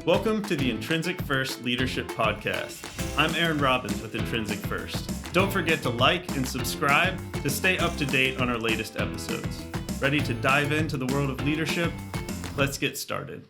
Welcome to the Intrinsic First Leadership Podcast. I'm Aaron Robbins with Intrinsic First. Don't forget to like and subscribe to stay up to date on our latest episodes. Ready to dive into the world of leadership? Let's get started.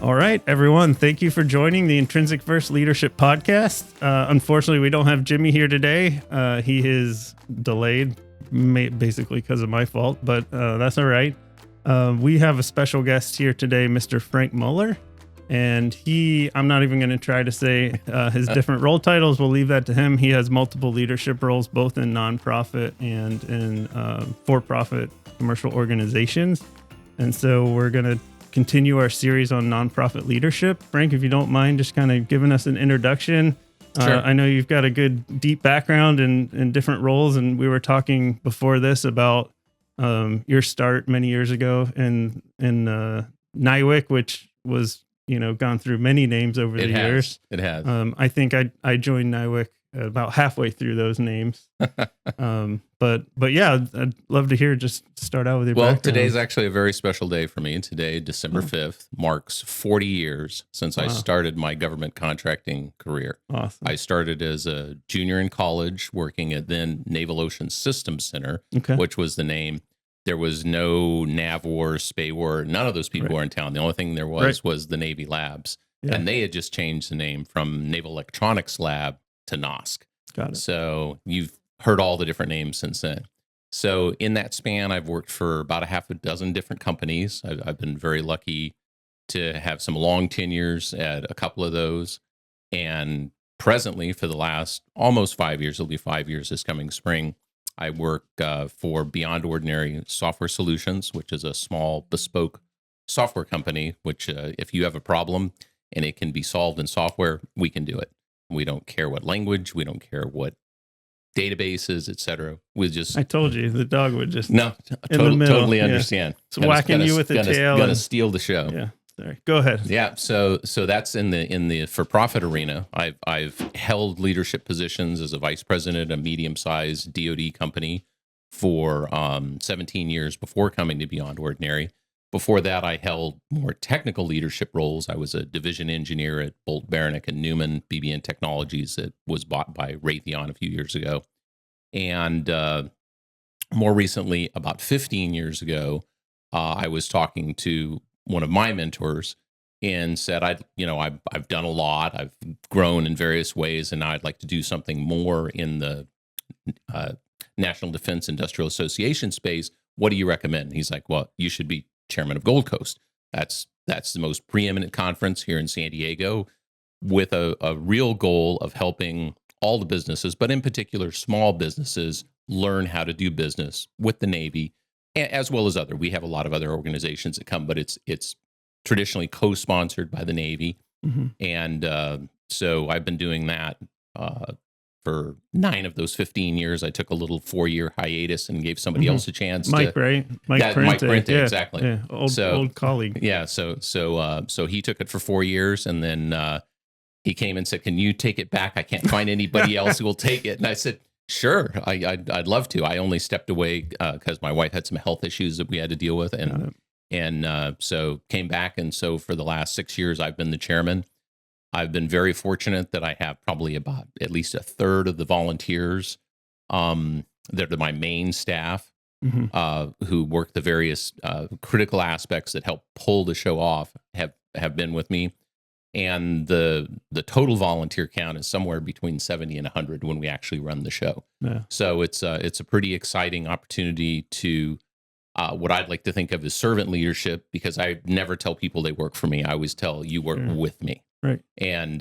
All right, everyone. Thank you for joining the Intrinsic First Leadership Podcast. Unfortunately, we don't have Jimmy here today. He is delayed, basically because of my fault, but that's all right. We have a special guest here today, Mr. Frank Muller, and I'm not even going to try to say his different role titles. We'll leave that to him. He has multiple leadership roles, both in nonprofit and in for-profit commercial organizations. And so we're going to continue our series on nonprofit leadership. Frank, if you don't mind just kind of giving us an introduction. Sure. I know you've got a good deep background in different roles, and we were talking before this about your start many years ago in NIWIC, which was, gone through many names over the years. It has. I think I joined NIWIC about halfway through those names. But yeah, I'd love to hear, just start out with your background. Today's actually a very special day for me. Today, December 5th, marks 40 years since I started my government contracting career. Awesome. I started as a junior in college working at then Naval Ocean Systems Center, Okay. which was the name. There was no NAVWAR, SPAWAR. None of those people were in town. The only thing there was the Navy Labs. Yeah. And they had just changed the name from Naval Electronics Lab to NOSC. Got it. So you've heard all the different names since then. So in that span, I've worked for about a half a dozen different companies. I've been very lucky to have some long tenures at a couple of those. And presently, for the last almost 5 years, it'll be 5 years this coming spring, I work for Beyond Ordinary Software Solutions, which is a small bespoke software company, which if you have a problem and it can be solved in software, we can do it. We don't care what language, we don't care what databases, etc. We just I told you the dog would just totally understand. It's whacking you with the tail. Gonna steal the show. Yeah, sorry. Go ahead. Yeah, so that's in the for-profit arena. I've held leadership positions as a vice president at a medium-sized DoD company for 17 years before coming to Beyond Ordinary. Before that, I held more technical leadership roles. I was a division engineer at Bolt, Beranek, and Newman BBN Technologies that was bought by Raytheon a few years ago. And more recently, about 15 years ago, I was talking to one of my mentors and said, I've done a lot. I've grown in various ways, and now I'd like to do something more in the National Defense Industrial Association space. What do you recommend? And he's like, well, you should be chairman of Gold Coast. That's the most preeminent conference here in San Diego, with a real goal of helping all the businesses, but in particular small businesses, learn how to do business with the Navy, as well as other. We have a lot of other organizations that come, but it's traditionally co-sponsored by the Navy. Mm-hmm. And so I've been doing that for 9 of those 15 years. I took a little 4-year hiatus and gave somebody else a chance. Mike, right? Mike Parente, yeah, exactly. Yeah, old colleague. Yeah, so he took it for 4 years, and then he came and said, "Can you take it back? I can't find anybody else who will take it." And I said, "Sure, I'd love to." I only stepped away because my wife had some health issues that we had to deal with, and so came back. And so for the last 6 years, I've been the chairman. I've been very fortunate that I have probably about at least a third of the volunteers that are my main staff, who work the various critical aspects that help pull the show off, have been with me. And the total volunteer count is somewhere between 70 and 100 when we actually run the show. Yeah. So it's a pretty exciting opportunity to what I'd like to think of as servant leadership, because I never tell people they work for me. I always tell you work with me. Right. And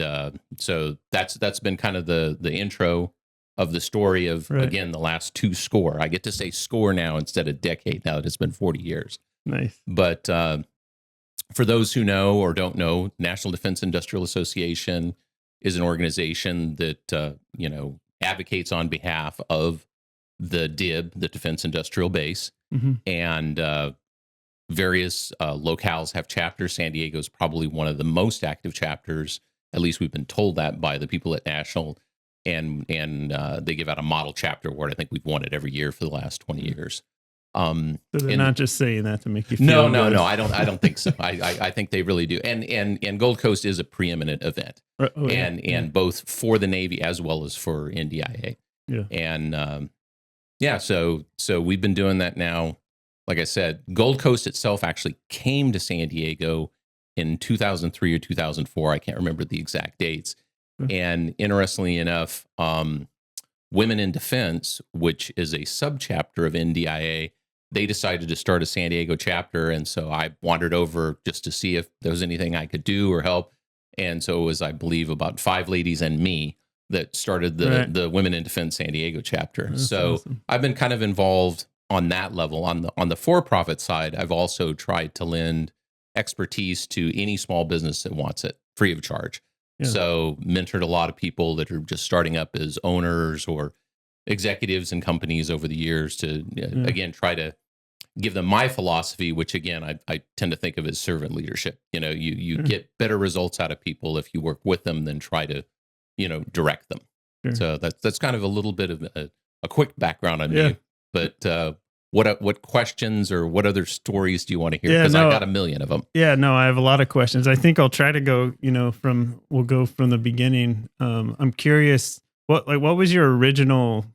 so that's been kind of the intro of the story of, again, the last 2 score. I get to say score now instead of decade, now that it's been 40 years. Nice. But for those who know or don't know, National Defense Industrial Association is an organization that, advocates on behalf of the DIB, the Defense Industrial Base. Mm-hmm. And various locales have chapters. San Diego is probably one of the most active chapters. At least we've been told that by the people at National. And they give out a model chapter award. I think we've won it every year for the last 20 years. So they're not just saying that to make you feel no, good. no. I don't think so. I think they really do. And Gold Coast is a preeminent event, and both for the Navy as well as for NDIA. Yeah. And so we've been doing that now. Like I said, Gold Coast itself actually came to San Diego in 2003 or 2004. I can't remember the exact dates. And interestingly enough, Women in Defense, which is a subchapter of NDIA, they decided to start a San Diego chapter. And so I wandered over just to see if there was anything I could do or help. And so it was, I believe, about 5 ladies and me that started the Women in Defense San Diego chapter. That's so awesome. I've been kind of involved on that level. On the for-profit side, I've also tried to lend expertise to any small business that wants it free of charge. Yeah. So mentored a lot of people that are just starting up as owners or executives in companies over the years to, again, try to give them my philosophy, which, again, I tend to think of as servant leadership. You get better results out of people if you work with them than try to, direct them. Sure. So that's kind of a little bit of a quick background on me. But what questions or what other stories do you want to hear? Because I got a million of them. Yeah, no, I have a lot of questions. I think I'll try to go, we'll go from the beginning. I'm curious, what was your original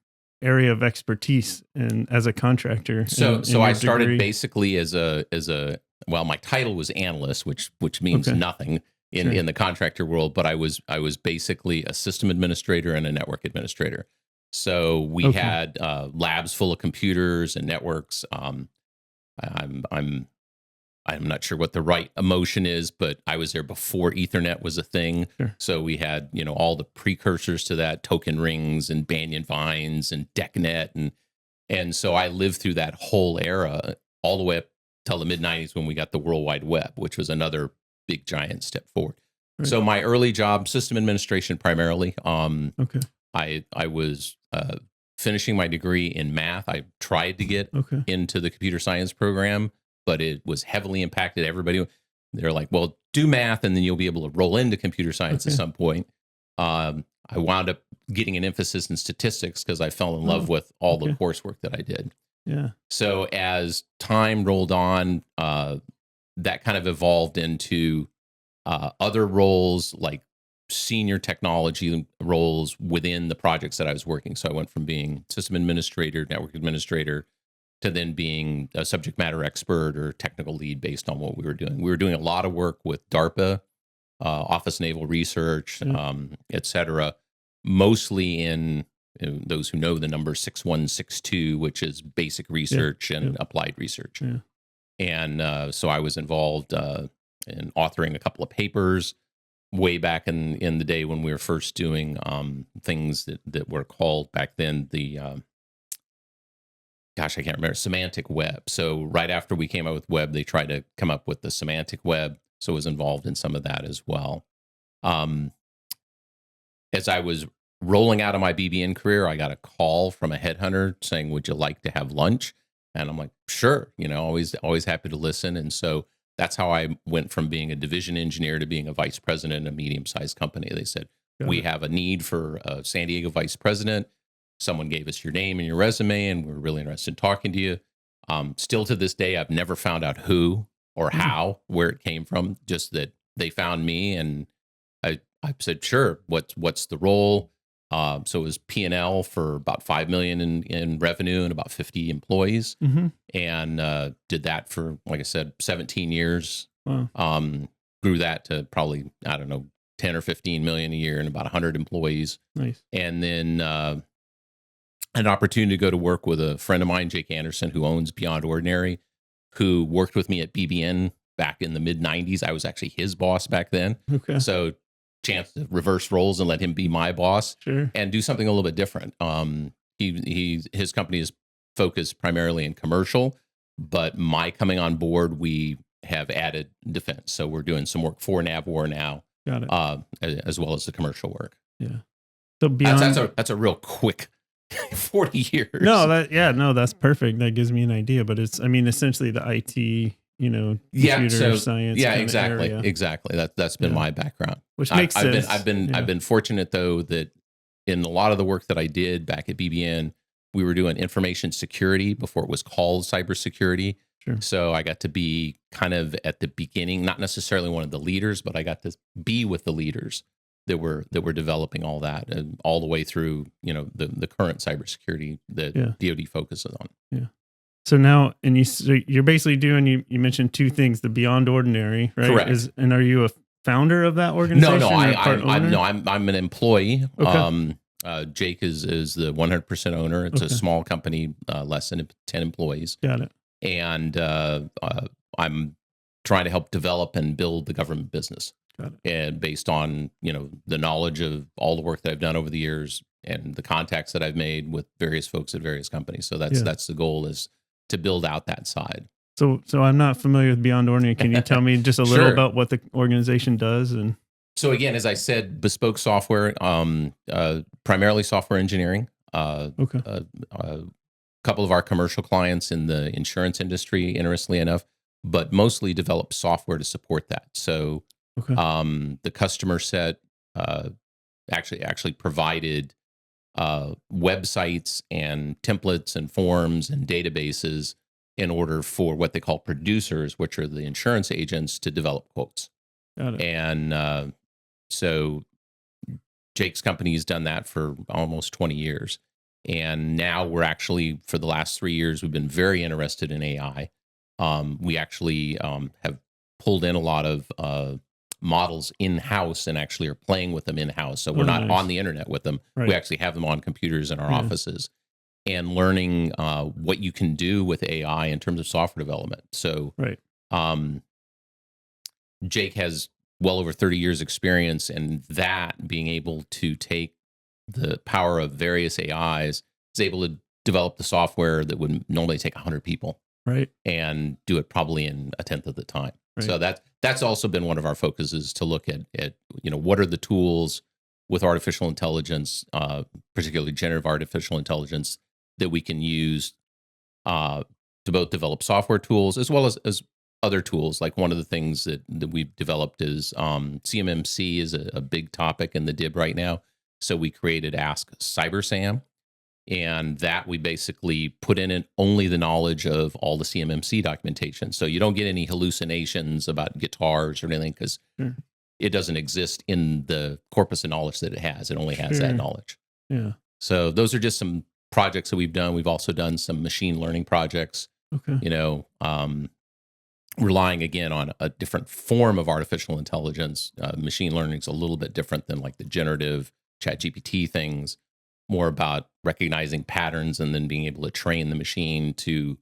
area of expertise as a contractor? So I started basically as my title was analyst, which means nothing in the contractor world, but I was basically a system administrator and a network administrator. So we had labs full of computers and networks. I'm not sure what the right emotion is, but I was there before Ethernet was a thing. Sure. So we had all the precursors to that, token rings and Banyan Vines and DECnet, and so I lived through that whole era all the way up till the mid-90s when we got the World Wide Web, which was another big giant step forward. Right. So my early job, system administration primarily. I was finishing my degree in math. I tried to get into the computer science program, but it was heavily impacted. Everybody, they're like, well, do math and then you'll be able to roll into computer science at some point. I wound up getting an emphasis in statistics because I fell in love with all the coursework that I did. Yeah. So as time rolled on, that kind of evolved into other roles like senior technology roles within the projects that I was working. So I went from being system administrator, network administrator, to then being a subject matter expert or technical lead based on what we were doing. We were doing a lot of work with DARPA, Office of Naval Research, et cetera, mostly in those who know the number 6162, which is basic research and applied research. Yeah. And so I was involved in authoring a couple of papers way back in the day when we were first doing things that were called back then the, I can't remember, semantic web. So right after we came out with web, they tried to come up with the semantic web. So I was involved in some of that as well. As I was rolling out of my BBN career, I got a call from a headhunter saying, would you like to have lunch? And I'm like, sure, always happy to listen. And so that's how I went from being a division engineer to being a vice president in a medium-sized company. They said, we have a need for a San Diego vice president. Someone gave us your name and your resume, and we're really interested in talking to you. Still to this day, I've never found out who or how, where it came from, just that they found me. And I said, sure, what's the role? So it was P&L for about $5 million in revenue and about 50 employees, and did that for, like I said, 17 years. Wow. Grew that to probably, 10 or 15 million a year and about 100 employees. Nice. And then an opportunity to go to work with a friend of mine, Jake Anderson, who owns Beyond Ordinary, who worked with me at BBN back in the mid 90s. I was actually his boss back then. Okay. So chance to reverse roles and let him be my boss and do something a little bit different. His company is focused primarily in commercial, but my coming on board, we have added defense. So we're doing some work for NAVWAR now, as well as the commercial work. Yeah. So beyond that's a real quick 40 years. No, that's perfect. That gives me an idea, but it's, essentially the IT, computer science. Yeah, kind of exactly, area. exactly. That's been my background. Which makes sense. I've been fortunate though that in a lot of the work that I did back at BBN, we were doing information security before it was called cybersecurity. Sure. So I got to be kind of at the beginning, not necessarily one of the leaders, but I got to be with the leaders that were developing all that, and all the way through, the current cybersecurity that DoD focuses on. Yeah. So now, and you're basically doing, you mentioned two things: the Beyond Ordinary, right? Correct. And are you a founder of that organization? I'm an employee. Okay. Jake is the 100% owner. It's a small company, less than 10 employees. Got it. And I'm trying to help develop and build the government business. Got it. And based on the knowledge of all the work that I've done over the years and the contacts that I've made with various folks at various companies. So that's the goal, is to build out that side. So I'm not familiar with Beyond Ordinary. Can you tell me just a little Sure. about what the organization does? And so again, as I said, bespoke software, primarily software engineering. Okay. A couple of our commercial clients in the insurance industry, interestingly enough, but mostly develop software to support that. So Okay. the customer set actually provided websites and templates and forms and databases in order for what they call producers, which are the insurance agents, to develop quotes. Got it. And so Jake's company has done that for almost 20 years. And now we're actually, for the last 3 years, we've been very interested in AI. We actually have pulled in a lot of models in-house and actually are playing with them in-house. So we're not on the internet with them. Right. We actually have them on computers in our offices, and learning what you can do with AI in terms of software development. So Jake has well over 30 years experience in that, being able to take the power of various AIs, is able to develop the software that would normally take 100 people, right, and do it probably in a tenth of the time. Right. So that's also been one of our focuses, to look at what are the tools with artificial intelligence, particularly generative artificial intelligence, that we can use to both develop software tools as well as other tools. Like one of the things that we've developed is CMMC is a big topic in the DIB right now. So we created Ask CyberSam, and that we basically put in it only the knowledge of all the CMMC documentation. So you don't get any hallucinations about guitars or anything, because it doesn't exist in the corpus of knowledge that it has. It only has that knowledge. Yeah. So those are just some projects that we've done. We've also done some machine learning projects, Okay. Relying again on a different form of artificial intelligence. Machine learning is a little bit different than like the generative ChatGPT things, more about recognizing patterns and then being able to train the machine to,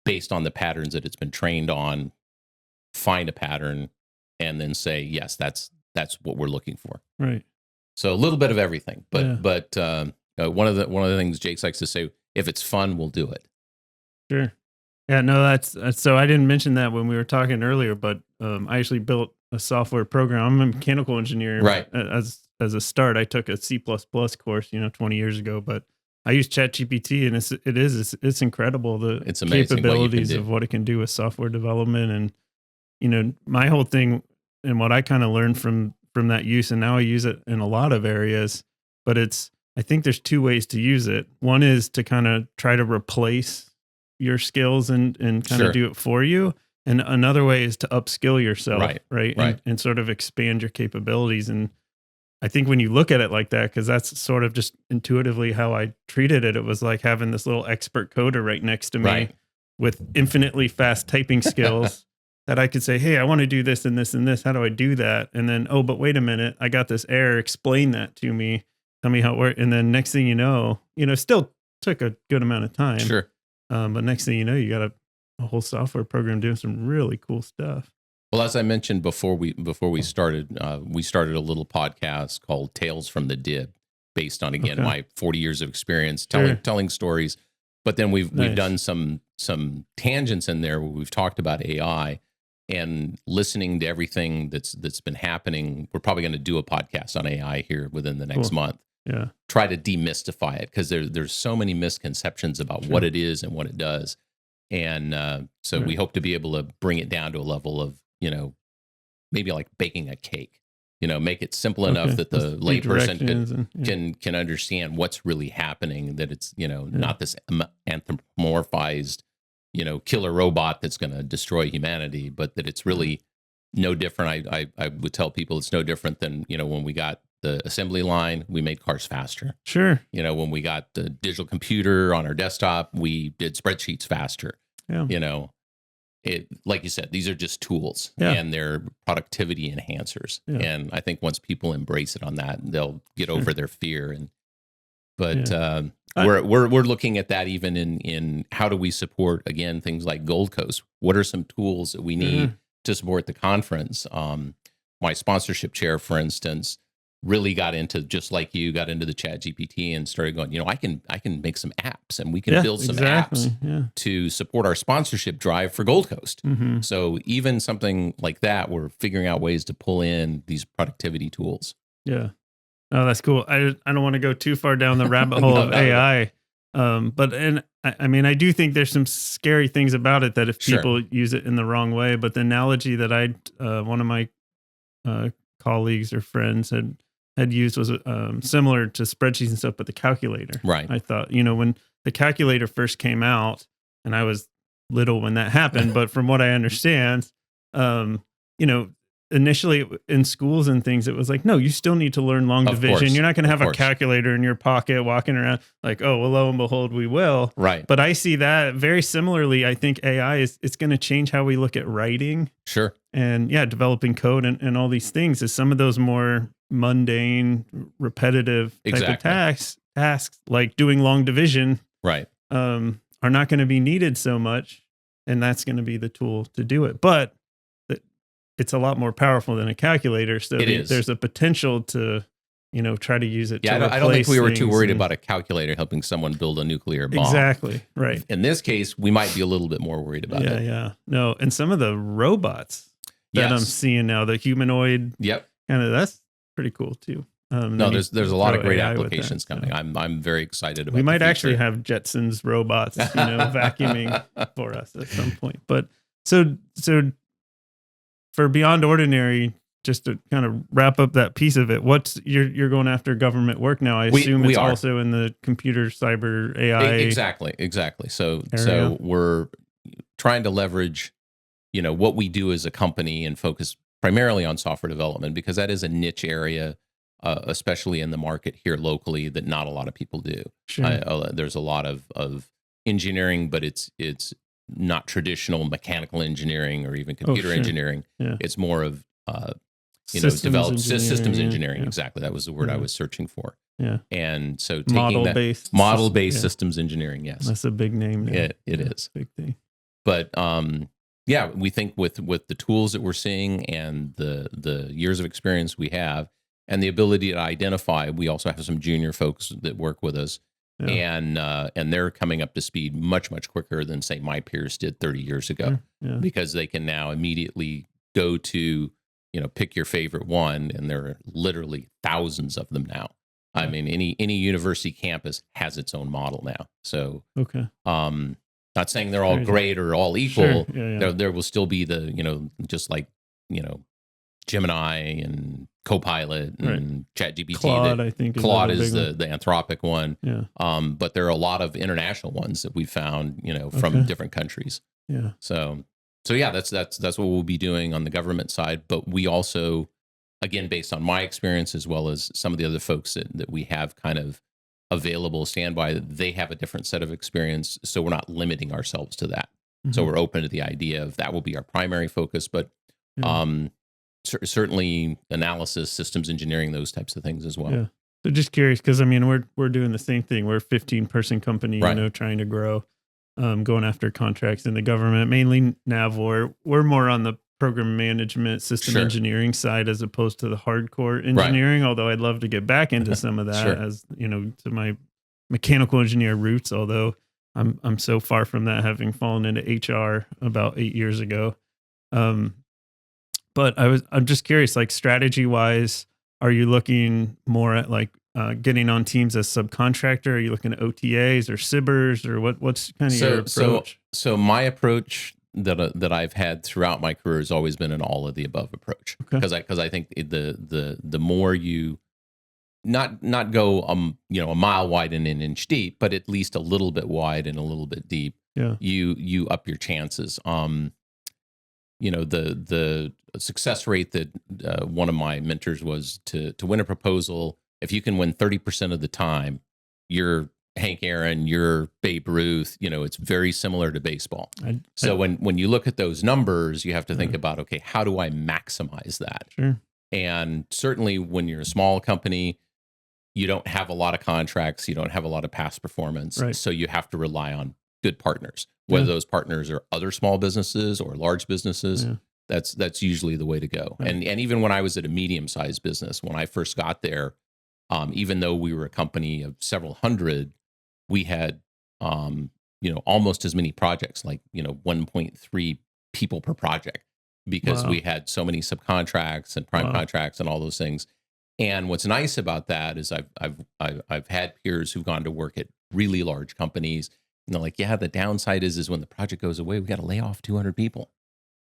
based on the patterns that it's been trained on, find a pattern and then say, yes, that's what we're looking for. Right. So a little bit of everything, but one of the things Jake likes to say, if it's fun, we'll do it. Sure. Yeah, no, that's so I didn't mention that when we were talking earlier, but I actually built a software program. I'm a mechanical engineer. Right. As a start, I took a C++ course, 20 years ago, but I use ChatGPT, and it's incredible, it's amazing capabilities of what it can do with software development. And my whole thing and what I kind of learned from that use, and now I use it in a lot of areas, but I think there's two ways to use it. One is to kind of try to replace your skills and kind of do it for you. And another way is to upskill yourself, right? And sort of expand your capabilities. And I think when you look at it like that, because that's sort of just intuitively how I treated it, it was like having this little expert coder right next to me with infinitely fast typing skills that I could say, hey, I want to do this and this and this. How do I do that? And then, oh, but wait a minute, I got this error. Explain that to me. Tell me how it works. And then next thing you know, still took a good amount of time. Sure. But next thing you know, you got a whole software program doing some really cool stuff. Well, as I mentioned before we started a little podcast called Tales from the DIB, based on, again, my 40 years of experience telling stories. But then we've done some tangents in there where we've talked about AI and listening to everything that's been happening. We're probably going to do a podcast on AI here within the next month. Yeah. Try to demystify it, because there's so many misconceptions about what it is and what it does. And so we hope to be able to bring it down to a level of, maybe like baking a cake, make it simple enough that the layperson can understand what's really happening, that it's, not this anthropomorphized, killer robot that's going to destroy humanity, but that it's really no different. I would tell people it's no different than, when we got the assembly line, we made cars faster. Sure. When we got the digital computer on our desktop, we did spreadsheets faster. Yeah. Like you said, these are just tools and they're productivity enhancers. Yeah. And I think once people embrace it on that, they'll get over their fear. We're looking at that even in how do we support, again, things like Gold Coast? What are some tools that we need to support the conference? My sponsorship chair, for instance, really got into, just like you, got into the Chat GPT and started going, I can make some apps, and we can build some apps to support our sponsorship drive for Gold Coast. Mm-hmm. So even something like that, we're figuring out ways to pull in these productivity tools. Yeah. Oh, that's cool. I don't want to go too far down the rabbit hole of AI. I do think there's some scary things about it, that if people use it in the wrong way. But the analogy that one of my colleagues or friends had used was similar to spreadsheets and stuff, but the calculator. Right. I thought, when the calculator first came out, and I was little when that happened, but from what I understand, initially in schools and things, it was like, no, you still need to learn long division. You're not going to have a calculator in your pocket walking around like, oh, well, lo and behold, we will. Right. But I see that very similarly. I think AI it's going to change how we look at writing. Sure. And developing code and all these things, is some of those more mundane, repetitive type of tasks like doing long division, right, are not going to be needed so much, and that's going to be the tool to do it. But it's a lot more powerful than a calculator, so there's a potential to try to use it. Yeah, I don't think we were too worried about a calculator helping someone build a nuclear bomb. Exactly, right. In this case, we might be a little bit more worried about it. Yeah. No, and some of the robots that I'm seeing now, the humanoid, kind of, that's pretty cool too. There's a lot of great applications coming. I'm very excited about. We might actually have Jetsons robots, vacuuming for us at some point. But so for Beyond Ordinary, just to kind of wrap up that piece of it, you're going after government work now. I assume it's also in the computer cyber AI. Exactly. So we're trying to leverage, what we do as a company and focus primarily on software development, because that is a niche area, especially in the market here locally, that not a lot of people do. Sure. There's a lot of engineering, but it's not traditional mechanical engineering or even computer engineering. Yeah. It's more of systems engineering. Yeah. Exactly, that was the word I was searching for. Yeah, and so taking model-based systems engineering. Yes, that's a big name now. It is big thing. But we think with the tools that we're seeing and the years of experience we have and the ability to identify, we also have some junior folks that work with us. Yeah. And they're coming up to speed much, much quicker than, say, my peers did 30 years ago, because they can now immediately go to, pick your favorite one, and there are literally thousands of them now. I mean, any university campus has its own model now. So, not saying they're all great or all equal. Sure. There will still be the, just like, Gemini and Copilot and ChatGPT. Claude, I think. Claude is the Anthropic one. Yeah. But there are a lot of international ones that we found, from different countries. Yeah. So that's what we'll be doing on the government side. But we also, again, based on my experience, as well as some of the other folks that we have kind of available standby, they have a different set of experience. So we're not limiting ourselves to that. Mm-hmm. So we're open to the idea of that will be our primary focus. But certainly analysis, systems engineering, those types of things as well. Yeah. So just curious, because we're doing the same thing. We're a 15-person company, trying to grow, going after contracts in the government, mainly NAVOR. We're more on the program management, system engineering side, as opposed to the hardcore engineering. Although I'd love to get back into some of that, as to my mechanical engineer roots. Although I'm so far from that, having fallen into HR about 8 years ago. But I'm just curious, like, strategy wise, are you looking more at like getting on teams as subcontractor? Are you looking at OTAs or SIBRs, or what's kind of your approach? So my approach that I've had throughout my career has always been an all of the above approach, because I think the more you not go a mile wide and an inch deep, but at least a little bit wide and a little bit deep, you up your chances. The success rate that one of my mentors was to win a proposal. If you can win 30% of the time, you're Hank Aaron, you're Babe Ruth. It's very similar to baseball. So when you look at those numbers, you have to think about, okay, how do I maximize that? Sure. And certainly when you're a small company, you don't have a lot of contracts, you don't have a lot of past performance. Right. So you have to rely on good partners, whether those partners are other small businesses or large businesses. That's usually the way to go. Right. And even when I was at a medium-sized business, when I first got there, even though we were a company of several hundred, we had almost as many projects, like 1.3 people per project, because we had so many subcontracts and prime contracts and all those things. And what's nice about that is I've had peers who've gone to work at really large companies, and they're like, the downside is when the project goes away, we got to lay off 200 people.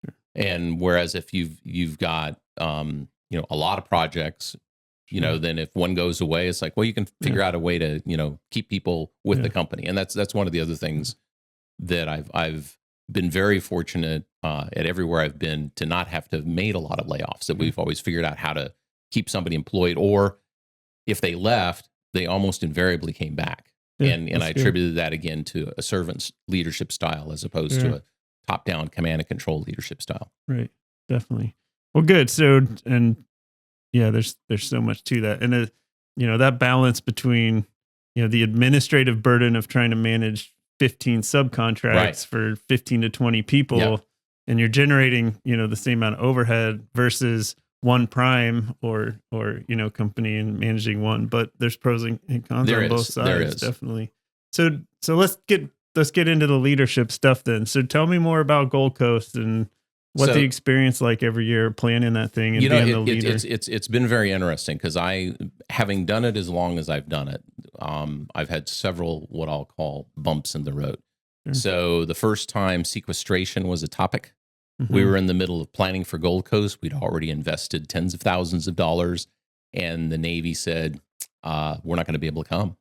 Sure. And whereas if you've got a lot of projects, then if one goes away, it's like, well, you can figure out a way to keep people with the company. And that's one of the other things that I've been very fortunate at everywhere I've been to not have to have made a lot of layoffs. That we've always figured out how to keep somebody employed, or if they left, they almost invariably came back. And I attributed that again to a servant's leadership style as opposed to a top-down command and control leadership style. Right. Definitely. Well, good. So, there's so much to that. And, that balance between, the administrative burden of trying to manage 15 subcontracts for 15 to 20 people, and you're generating, the same amount of overhead versus one prime or company and managing one, but there's pros and cons on both sides. There is. Definitely. So let's get into the leadership stuff then. So tell me more about Gold Coast and what the experience like every year planning that thing and being the leader. It's been very interesting, because having done it as long as I've done it, I've had several what I'll call bumps in the road. Sure. So the first time sequestration was a topic. We were in the middle of planning for Gold Coast. We'd already invested tens of thousands of dollars, and the Navy said, we're not going to be able to come.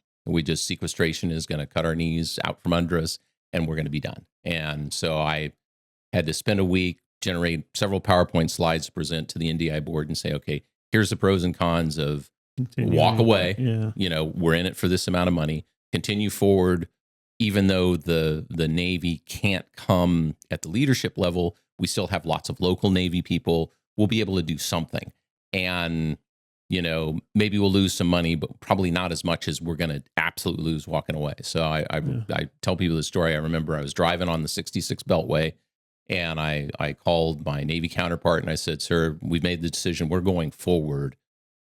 Sequestration is going to cut our knees out from under us, and we're going to be done. And so I had to spend a week, generate several PowerPoint slides to present to the NDI board and say, okay, here's the pros and cons of walk away. We're in it for this amount of money, continue forward. Even though the Navy can't come at the leadership level, we still have lots of local Navy people. We'll be able to do something. And, maybe we'll lose some money, but probably not as much as we're going to absolutely lose walking away. So I tell people the story. I remember I was driving on the 66 Beltway, and I called my Navy counterpart and I said, sir, we've made the decision. We're going forward,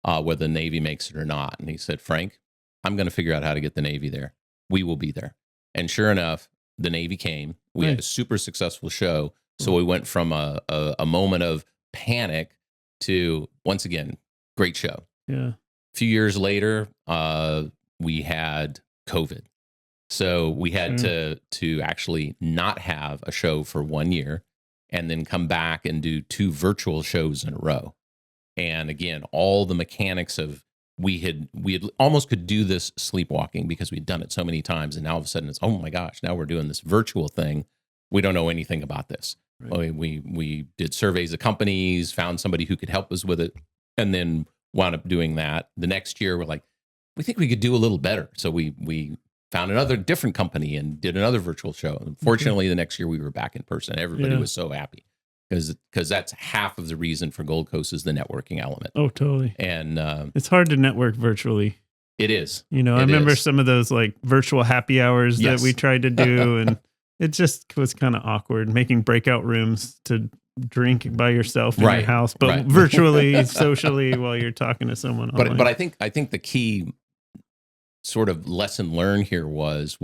whether the Navy makes it or not. And he said, Frank, I'm going to figure out how to get the Navy there. We will be there. And sure enough, the Navy came. We had a super successful show. So we went from a moment of panic to, once again, great show. Yeah. A few years later, we had COVID. So we had to actually not have a show for 1 year and then come back and do 2 virtual shows in a row. And again, all the mechanics of we had almost could do this sleepwalking because we'd done it so many times. And now all of a sudden it's, oh my gosh, now we're doing this virtual thing. We don't know anything about this. Right. We did surveys of companies, found somebody who could help us with it, and then wound up doing that. The next year, we're like, we think we could do a little better. So we found another different company and did another virtual show. Unfortunately, the next year we were back in person. Everybody was so happy because that's half of the reason for Gold Coast is the networking element. Oh, totally. And it's hard to network virtually. It is. I remember some of those like virtual happy hours that we tried to do, and it just was kind of awkward making breakout rooms to drink by yourself in your house, but virtually, socially, while you're talking to someone. But I think the key sort of lesson learned here was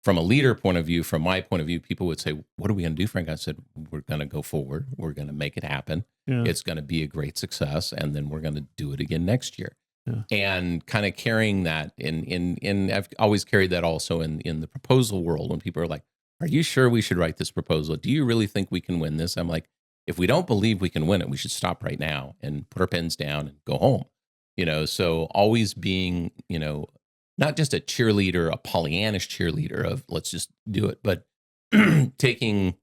from a leader point of view, from my point of view, people would say, what are we going to do, Frank? I said, we're going to go forward. We're going to make it happen. Yeah. It's going to be a great success. And then we're going to do it again next year. and kind of carrying that in I've always carried that also in the proposal world when people are like, are you sure we should write this proposal? Do you really think we can win this? I'm like, if we don't believe we can win it, we should stop right now and put our pens down and go home. So always being, not just a cheerleader, a Pollyannish cheerleader of let's just do it, but taking,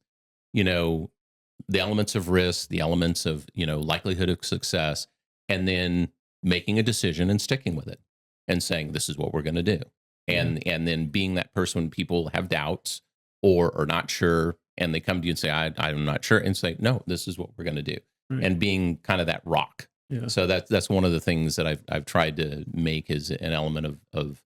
the elements of risk, the elements of, likelihood of success, and then making a decision and sticking with it and saying, this is what we're going to do. And then being that person when people have doubts or are not sure, and they come to you and say, I'm not sure, and say, no, this is what we're going to do. Right. And being kind of that rock. Yeah. So that's one of the things that I've tried to make is an element of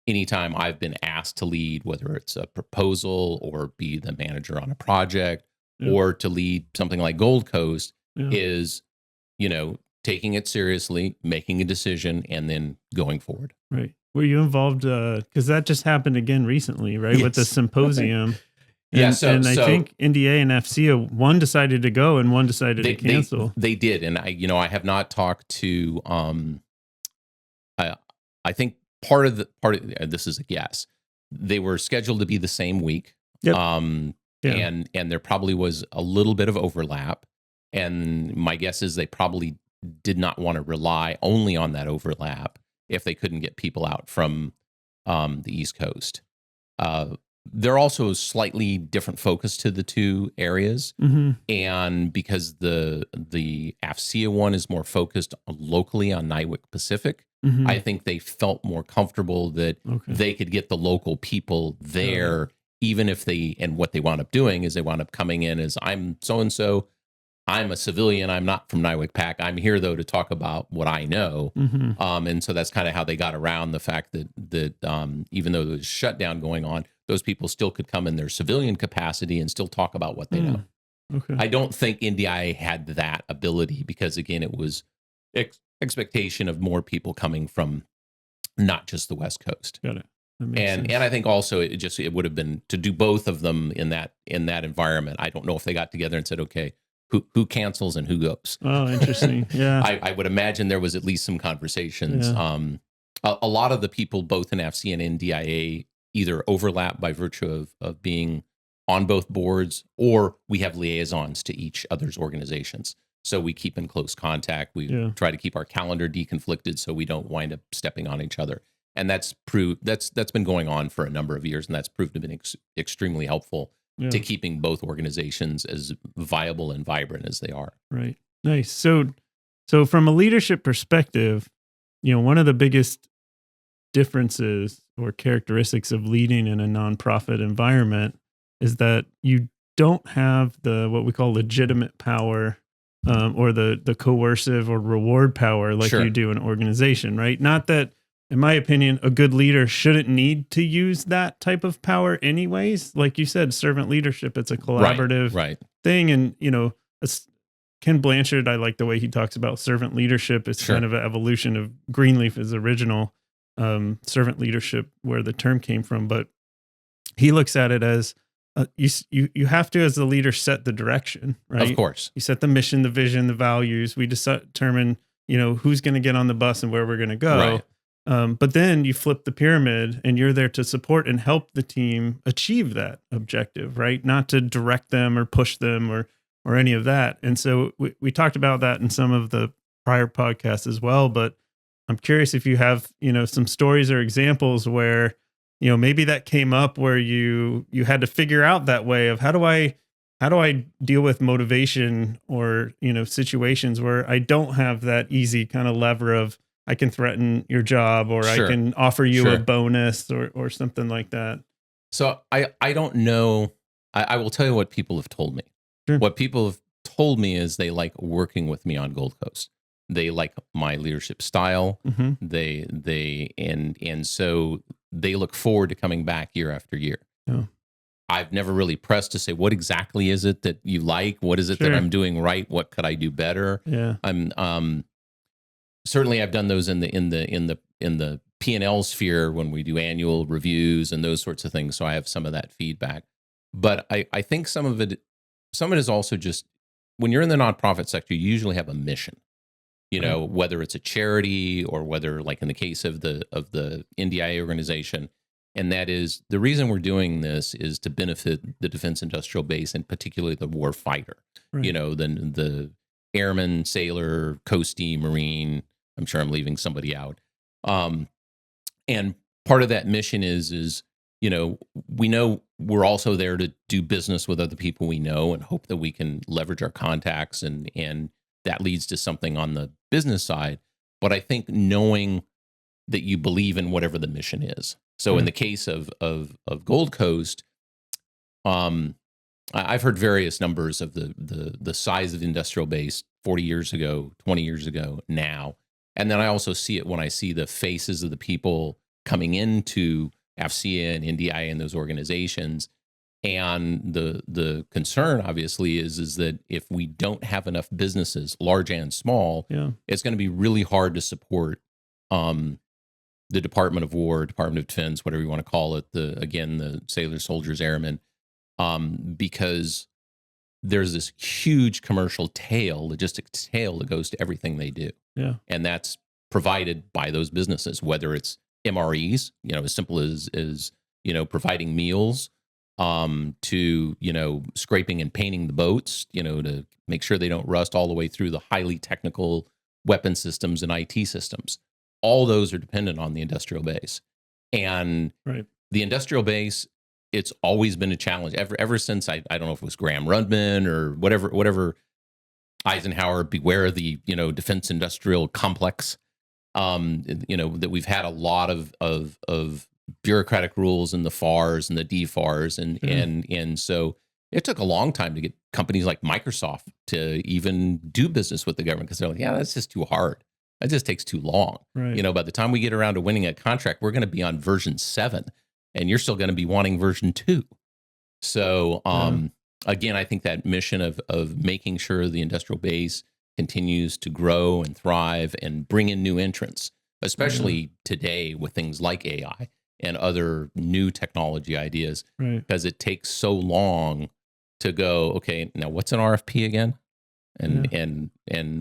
anytime I've been asked to lead, whether it's a proposal or be the manager on a project or to lead something like Gold Coast is, taking it seriously, making a decision, and then going forward. Right. Were you involved? Because that just happened again recently, right? Yes. With the symposium. And, I think NDA and FCA, one decided to go and one decided to cancel. They did, and I have not talked to. I think part of this is a guess. They were scheduled to be the same week, and there probably was a little bit of overlap. And my guess is they probably did not want to rely only on that overlap if they couldn't get people out from the East Coast. They're also a slightly different focus to the two areas. Mm-hmm. And because the AFCEA one is more focused locally on Niwik Pacific, mm-hmm. I think they felt more comfortable that they could get the local people there, even if and what they wound up doing is they wound up coming in as, I'm so-and-so, I'm a civilian. I'm not from Niwik Pac. I'm here, though, to talk about what I know. Mm-hmm. And so that's kind of how they got around the fact that even though there was shutdown going on, those people still could come in their civilian capacity and still talk about what they know. Okay. I don't think NDIA had that ability because, again, it was expectation of more people coming from not just the West Coast. Got it. And I think also it would have been to do both of them in that environment. I don't know if they got together and said, okay, who cancels and who goes. Oh, interesting. Yeah. I would imagine there was at least some conversations. Yeah. A lot of the people, both in FC and NDIA, either overlap by virtue of being on both boards, or we have liaisons to each other's organizations. So we keep in close contact. We try to keep our calendar deconflicted so we don't wind up stepping on each other. And that's been going on for a number of years, and that's proved to have been extremely helpful to keeping both organizations as viable and vibrant as they are. Right. Nice. So from a leadership perspective, one of the biggest differences or characteristics of leading in a nonprofit environment is that you don't have what we call legitimate power or the coercive or reward power like you do in an organization, right? Not that, in my opinion, a good leader shouldn't need to use that type of power anyways. Like you said, servant leadership, it's a collaborative thing. And, Ken Blanchard, I like the way he talks about servant leadership. It's kind of an evolution of Greenleaf's original servant leadership, where the term came from. But he looks at it as you have to, as the leader, set the direction, right? Of course. You set the mission, the vision, the values. We determine, who's going to get on the bus and where we're going to go. Right. But then you flip the pyramid and you're there to support and help the team achieve that objective, right? Not to direct them or push them or any of that. And so we talked about that in some of the prior podcasts as well, but I'm curious if you have, some stories or examples where, maybe that came up where you had to figure out that way of how do I deal with motivation or, situations where I don't have that easy kind of lever of, I can threaten your job or I can offer you a bonus or something like that. So I don't know. I will tell you what people have told me. Sure. What people have told me is they like working with me on Gold Coast. They like my leadership style. Mm-hmm. And so they look forward to coming back year after year. Yeah. I've never really pressed to say, what exactly is it that you like? What is it that I'm doing right? What could I do better? Yeah. Certainly, I've done those in the P&L sphere when we do annual reviews and those sorts of things. So I have some of that feedback. But I think some of it is also just when you're in the nonprofit sector, you usually have a mission. you know, whether it's a charity or whether, like in the case of the NDIA organization. And that is, the reason we're doing this is to benefit the defense industrial base, and particularly the war fighter. You know, the airman, sailor, coastie, marine. I'm sure I'm leaving somebody out. And part of that mission is, you know, we know we're also there to do business with other people we know and hope that we can leverage our contacts, and that leads to something on the business side. But I think knowing that you believe in whatever the mission is. So in the case of Gold Coast, I've heard various numbers of the size of the industrial base 40 years ago, 20 years ago, now. And then I also see it when I see the faces of the people coming into AFCEA and NDIA and those organizations. And the concern, obviously, is that if we don't have enough businesses, large and small, it's going to be really hard to support the Department of War, Department of Defense, whatever you want to call it, the sailors, soldiers, airmen, because there's this huge commercial tail, logistics tail that goes to everything they do. Yeah. And that's provided by those businesses, whether it's MREs, you know, as simple as you know, providing meals, to, you know, scraping and painting the boats, you know, to make sure they don't rust, all the way through the highly technical weapon systems and IT systems. All those are dependent on the industrial base. And the industrial base, it's always been a challenge ever since I don't know if it was Graham Rudman or whatever Eisenhower, beware of the, you know, defense industrial complex. You know, that we've had a lot of bureaucratic rules and the FARs and the DFARs, and so it took a long time to get companies like Microsoft to even do business with the government, because they're like, yeah, that's just too hard. That just takes too long. You know, by the time we get around to winning a contract, we're going to be on version 7, and you're still going to be wanting version 2. So, again, I think that mission of making sure the industrial base continues to grow and thrive and bring in new entrants, especially today with things like AI and other new technology ideas, because it takes so long to go, okay, now what's an RFP again? And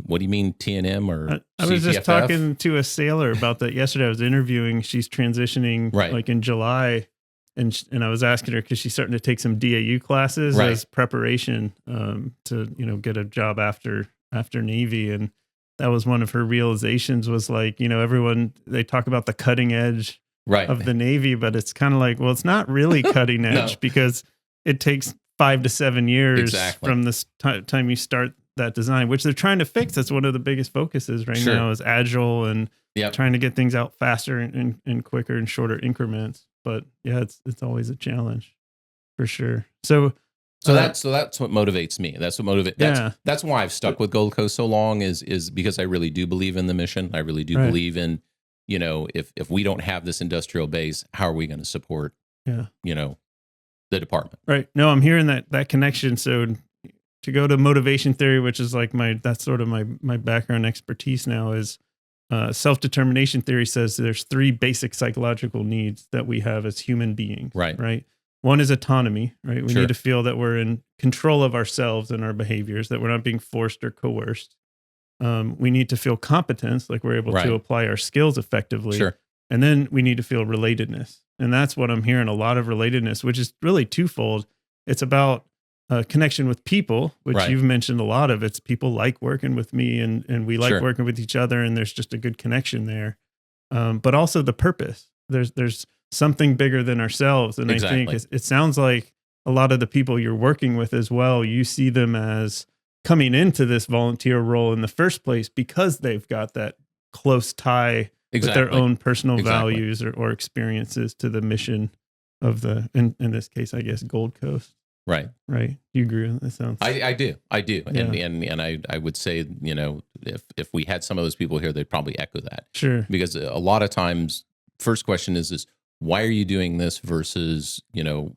what do you mean TNM or I was just talking to a sailor about that yesterday. I was interviewing. She's transitioning like in July, and I was asking her, because she's starting to take some DAU classes as preparation to, you know, get a job after Navy. And that was one of her realizations, was like, you know, they talk about the cutting edge of the Navy, but it's kind of like, well, it's not really cutting edge because it takes 5 to 7 years from this time you start that design, which they're trying to fix. That's one of the biggest focuses now, is agile and trying to get things out faster and quicker and shorter increments. But yeah, it's always a challenge for sure. So that's what motivates me. That's what motivates. That's why I've stuck with Gold Coast so long, is because I really do believe in the mission. I really do believe in, you know, if we don't have this industrial base, how are we going to support, you know, the department? Right. No, I'm hearing that connection. So to go to motivation theory, which is like that's sort of my background expertise now, is self-determination theory says there's 3 basic psychological needs that we have as human beings. Right. One is autonomy, right? We need to feel that we're in control of ourselves and our behaviors, that we're not being forced or coerced. We need to feel competence, like we're able to apply our skills effectively. And then we need to feel relatedness. And that's what I'm hearing, a lot of relatedness, which is really twofold. It's about connection with people, which you've mentioned a lot of. It's people like working with me, and we like working with each other, and there's just a good connection there. But also the purpose. There's something bigger than ourselves. And I think it sounds like a lot of the people you're working with as well, you see them as coming into this volunteer role in the first place because they've got that close tie with their own personal values or experiences to the mission of in this case, I guess, Gold Coast. Right. You agree with that? Sounds. I do. And I would say, you know, if we had some of those people here, they'd probably echo that. Because a lot of times, first question is why are you doing this versus, you know,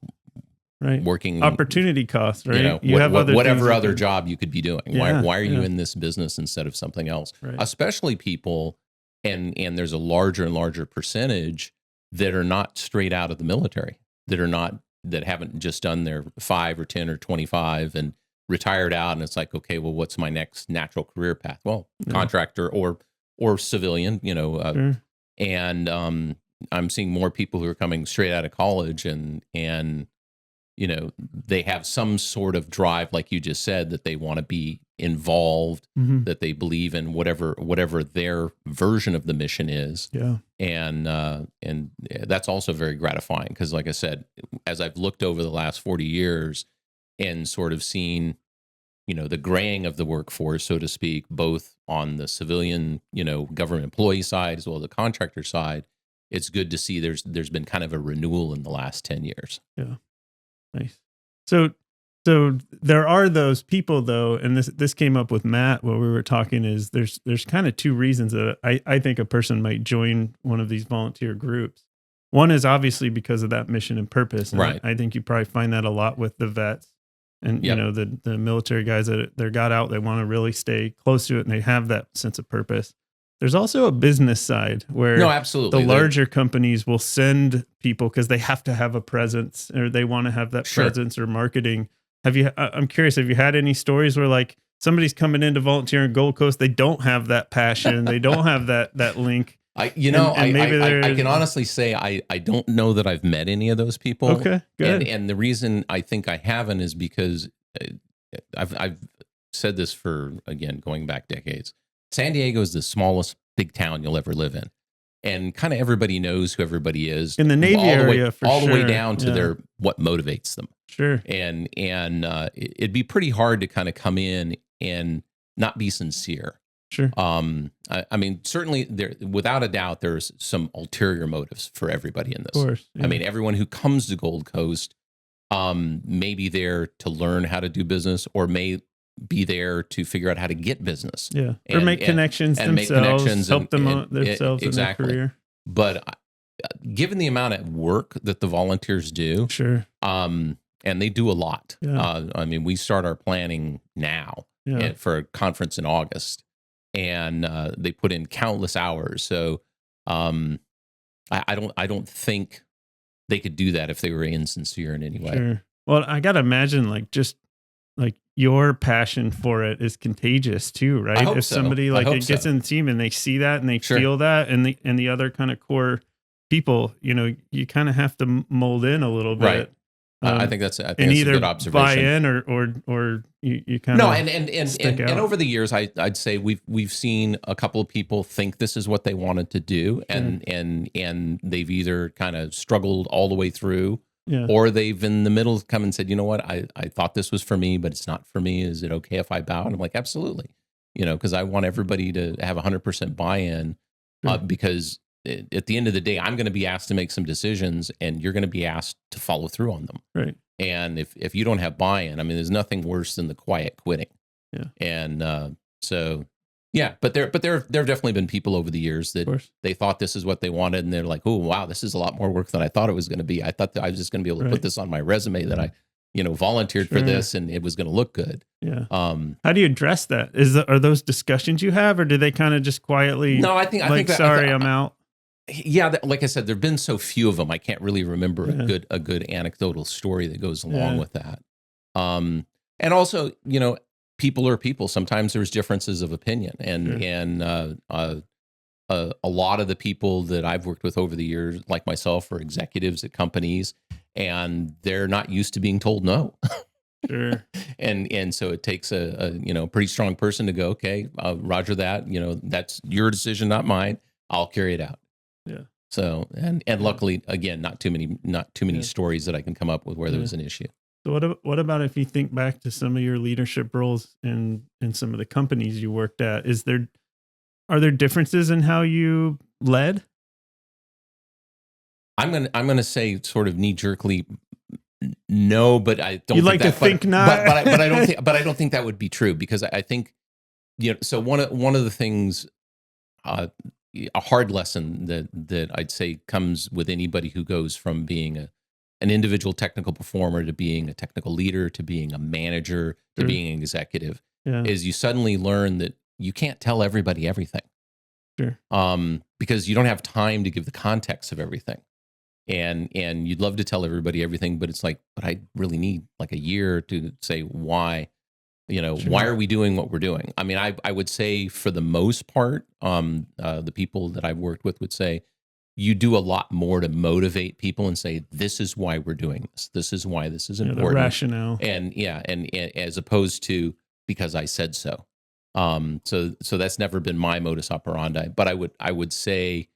working opportunity cost, right? You have whatever other job you could be doing. Why are you in this business instead of something else? Especially people, and there's a larger and larger percentage that are not straight out of the military, that haven't just done their 5 or 10 or 25, and retired out, and it's like, okay, well, what's my next natural career path? Well, Yeah. contractor or civilian, Sure. and I'm seeing more people who are coming straight out of college, and they have some sort of drive, like you just said, that they want to be involved, Mm-hmm. that they believe in whatever their version of the mission is. Yeah. And that's also very gratifying, because, like I said, as I've looked over the last 40 years and sort of seen, the graying of the workforce, so to speak, both on the civilian, government employee side as well as the contractor side, it's good to see there's been kind of a renewal in the last 10 years. Yeah. Nice. So there are those people, though, and this came up with Matt while we were talking, is there's kind of two reasons that I think a person might join one of these volunteer groups. One is obviously because of that mission and purpose. And Right. I think you probably find that a lot with the vets and, Yep. the military guys that they got out, they want to really stay close to it and they have that sense of purpose. There's also a business side where No, absolutely. the larger companies will send people because they have to have a presence or they want to have that Sure. presence or marketing. I'm curious, have you had any stories where like somebody's coming in to volunteer in Gold Coast, they don't have that passion, they don't have that link? I can honestly say I don't know that I've met any of those people. Okay, good. And the reason I think I haven't is because I've said this for, again, going back decades. San Diego is the smallest big town you'll ever live in, and kind of everybody knows who everybody is In the Navy area, for all the way sure. down to Yeah. what motivates them. Sure. And it'd be pretty hard to kind of come in and not be sincere. Sure. I mean, certainly without a doubt, there's some ulterior motives for everybody in this. Of course. Yeah. I mean, everyone who comes to Gold Coast may be there to learn how to do business, or may be there to figure out how to get business. Yeah. Or make connections themselves, help them out themselves exactly. in their career. But given the amount of work that the volunteers do, Sure. and they do a lot. Yeah. I mean, we start our planning now Yeah. for a conference in August, and they put in countless hours. So I don't think they could do that if they were insincere in any way. Sure. Well, I got to imagine just your passion for it is contagious too, right? I hope If so. somebody I hope it gets so. in the team and they see that and they Sure. feel that, and the other kind of core people, you kind of have to mold in a little bit. Right. I think that's and a either good buy observation. in or you kind No, of and over the years, I'd say we've seen a couple of people think this is what they wanted to do, and they've either kind of struggled all the way through, yeah. or they've in the middle come and said, you know what, I thought this was for me, but it's not for me. Is it okay if I bow? And I'm like, absolutely, because I want everybody to have 100% buy-in, Sure. because at the end of the day, I'm going to be asked to make some decisions, and you're going to be asked to follow through on them. Right. And if you don't have buy-in, I mean, there's nothing worse than the quiet quitting. Yeah. And so, yeah, but there have definitely been people over the years that they thought this is what they wanted, and they're like, oh, wow, this is a lot more work than I thought it was going to be. I thought that I was just going to be able to put this on my resume that I, volunteered for this, and it was going to look good. Yeah. How do you address that? Are those discussions you have, or do they kind of just quietly? No, I think sorry, I'm out. Yeah, like I said, there've been so few of them. I can't really remember a good anecdotal story that goes along with that. And also, people are people. Sometimes there's differences of opinion, and a lot of the people that I've worked with over the years, like myself, are executives at companies, and they're not used to being told no. Sure. And so it takes a pretty strong person to go, okay, Roger that. That's your decision, not mine. I'll carry it out. Yeah. So and luckily, again, not too many stories that I can come up with where there was an issue. So what about if you think back to some of your leadership roles in some of the companies you worked at? Are there differences in how you led? I'm gonna say sort of knee jerkly no, but I don't. You'd like to think not, but I don't think that would be true, because I think So one of the things. A hard lesson that I'd say comes with anybody who goes from being an individual technical performer to being a technical leader to being a manager to being an executive is you suddenly learn that you can't tell everybody everything. Sure. Because you don't have time to give the context of everything. And you'd love to tell everybody everything, but it's like, but I really need like a year to say why Sure. Why are we doing what we're doing? I mean, I would say for the most part, the people that I've worked with would say you do a lot more to motivate people and say, this is why we're doing this. This is why this is important. The rationale. And as opposed to because I said so. So that's never been my modus operandi. But I would say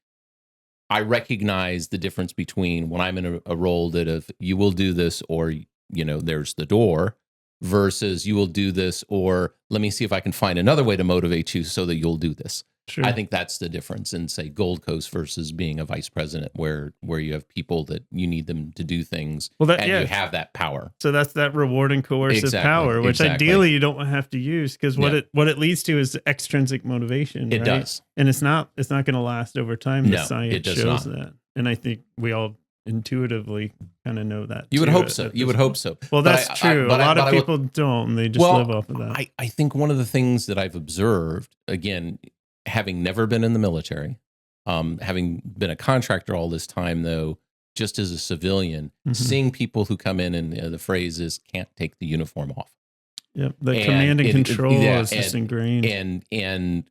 I recognize the difference between when I'm in a role that of you will do this or there's the door versus you will do this or let me see if I can find another way to motivate you so that you'll do this. Sure. I think that's the difference in, say, Gold Coast versus being a vice president where you have people that you need them to do things you have that power. So that's that reward and coercive power, which ideally you don't have to use because what it leads to is extrinsic motivation. It does. And it's not going to last over time. The science it does shows not. that. And I think we all intuitively kind of know that. You would hope so. You would hope so. Well, that's true. A lot of people don't. They just live off of that. I think one of the things that I've observed, again, having never been in the military, having been a contractor all this time, though, just as a civilian, seeing people who come in and the phrase is can't take the uniform off. Yep, the command and control is just ingrained. And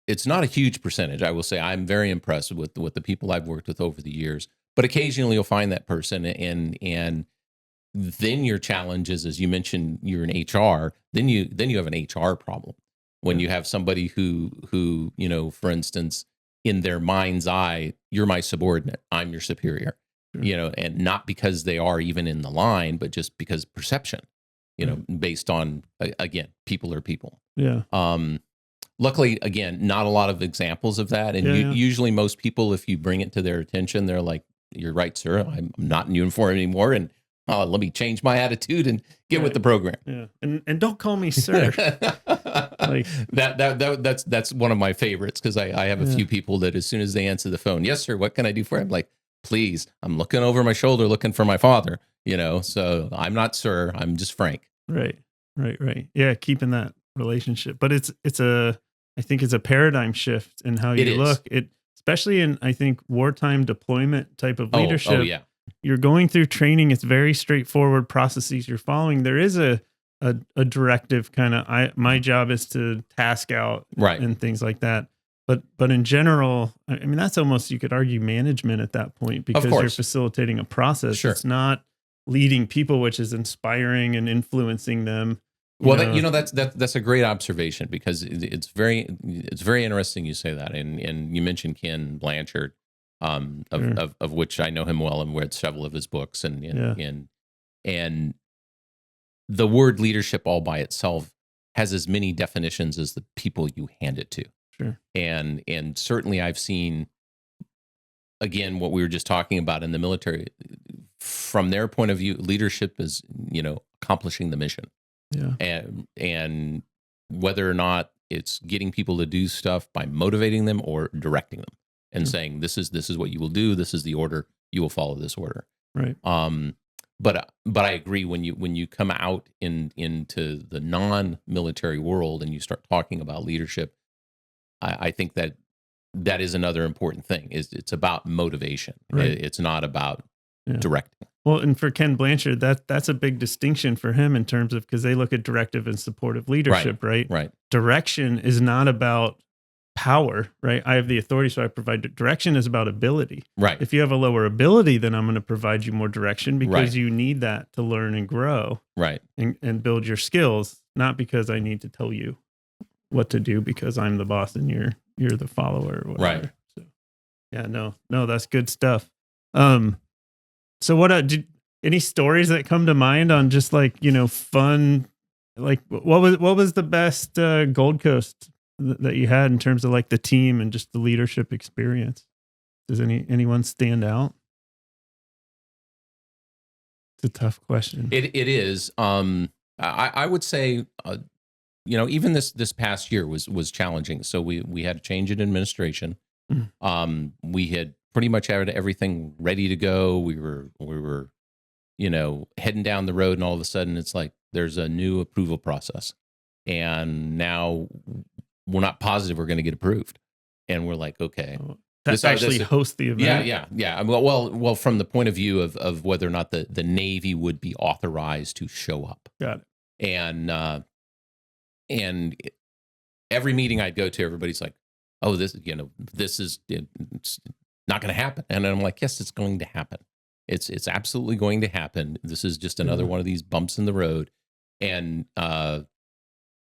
it's not a huge percentage. I will say I'm very impressed with the people I've worked with over the years. But occasionally you'll find that person, and then your challenge is, as you mentioned, you're in HR. Then you have an HR problem. When you have somebody who, for instance, in their mind's eye, you're my subordinate, I'm your superior, and not because they are even in the line, but just because perception, based on, again, people are people. Yeah. Luckily, again, not a lot of examples of that. And usually most people, if you bring it to their attention, they're like, you're right, sir, I'm not in uniform anymore. And let me change my attitude and get with the program. Yeah. And don't call me sir. Like that's one of my favorites because I have a few people that as soon as they answer the phone, yes, sir, what can I do for you? I'm like, please, I'm looking over my shoulder looking for my father, so I'm not sir, I'm just Frank. Right. Yeah, keeping that relationship. But I think it's a paradigm shift in how you look. Especially in, I think, wartime deployment type of leadership. Oh, yeah. You're going through training. It's very straightforward processes you're following. There is a directive kind of, my job is to task out and things like that. But in general, I mean, that's almost, you could argue, management at that point because you're facilitating a process. Sure. It's not leading people, which is inspiring and influencing them. Well, that's a great observation because it's very interesting you say that. And you mentioned Ken Blanchard, of which I know him well and read several of his books, and the word leadership all by itself has as many definitions as the people you hand it to. Sure. And certainly I've seen, again, what we were just talking about in the military, from their point of view, leadership is, accomplishing the mission. Yeah. And whether or not it's getting people to do stuff by motivating them or directing them and saying, this is what you will do. This is the order. You will follow this order. Right. But I agree when you come out into the non-military world and you start talking about leadership, I think that is another important thing. It's about motivation. Right. It's not about directing. Well, and for Ken Blanchard, that's a big distinction for him in terms of, because they look at directive and supportive leadership, right? Right. Direction is not about power, right? I have the authority, so I provide direction is about ability. Right. If you have a lower ability, then I'm going to provide you more direction because you need that to learn and grow. Right. And build your skills, not because I need to tell you what to do because I'm the boss and you're the follower or whatever. Right. So yeah, no, that's good stuff. So what any stories that come to mind on just like, fun, like what was the best Gold Coast that you had in terms of like the team and just the leadership experience? Does anyone stand out? It's a tough question. It is. I would say, even this past year was challenging. So we had a change in administration. We had pretty much had everything ready to go. We were heading down the road, and all of a sudden it's like there's a new approval process, and now we're not positive we're going to get approved, and we're like, okay, that's actually host the event. Yeah. Well, from the point of view of whether or not the Navy would be authorized to show up. Got it. And And every meeting I'd go to, everybody's like, oh, this is it's not going to happen. And I'm like, yes, it's going to happen. It's absolutely going to happen. This is just another one of these bumps in the road. And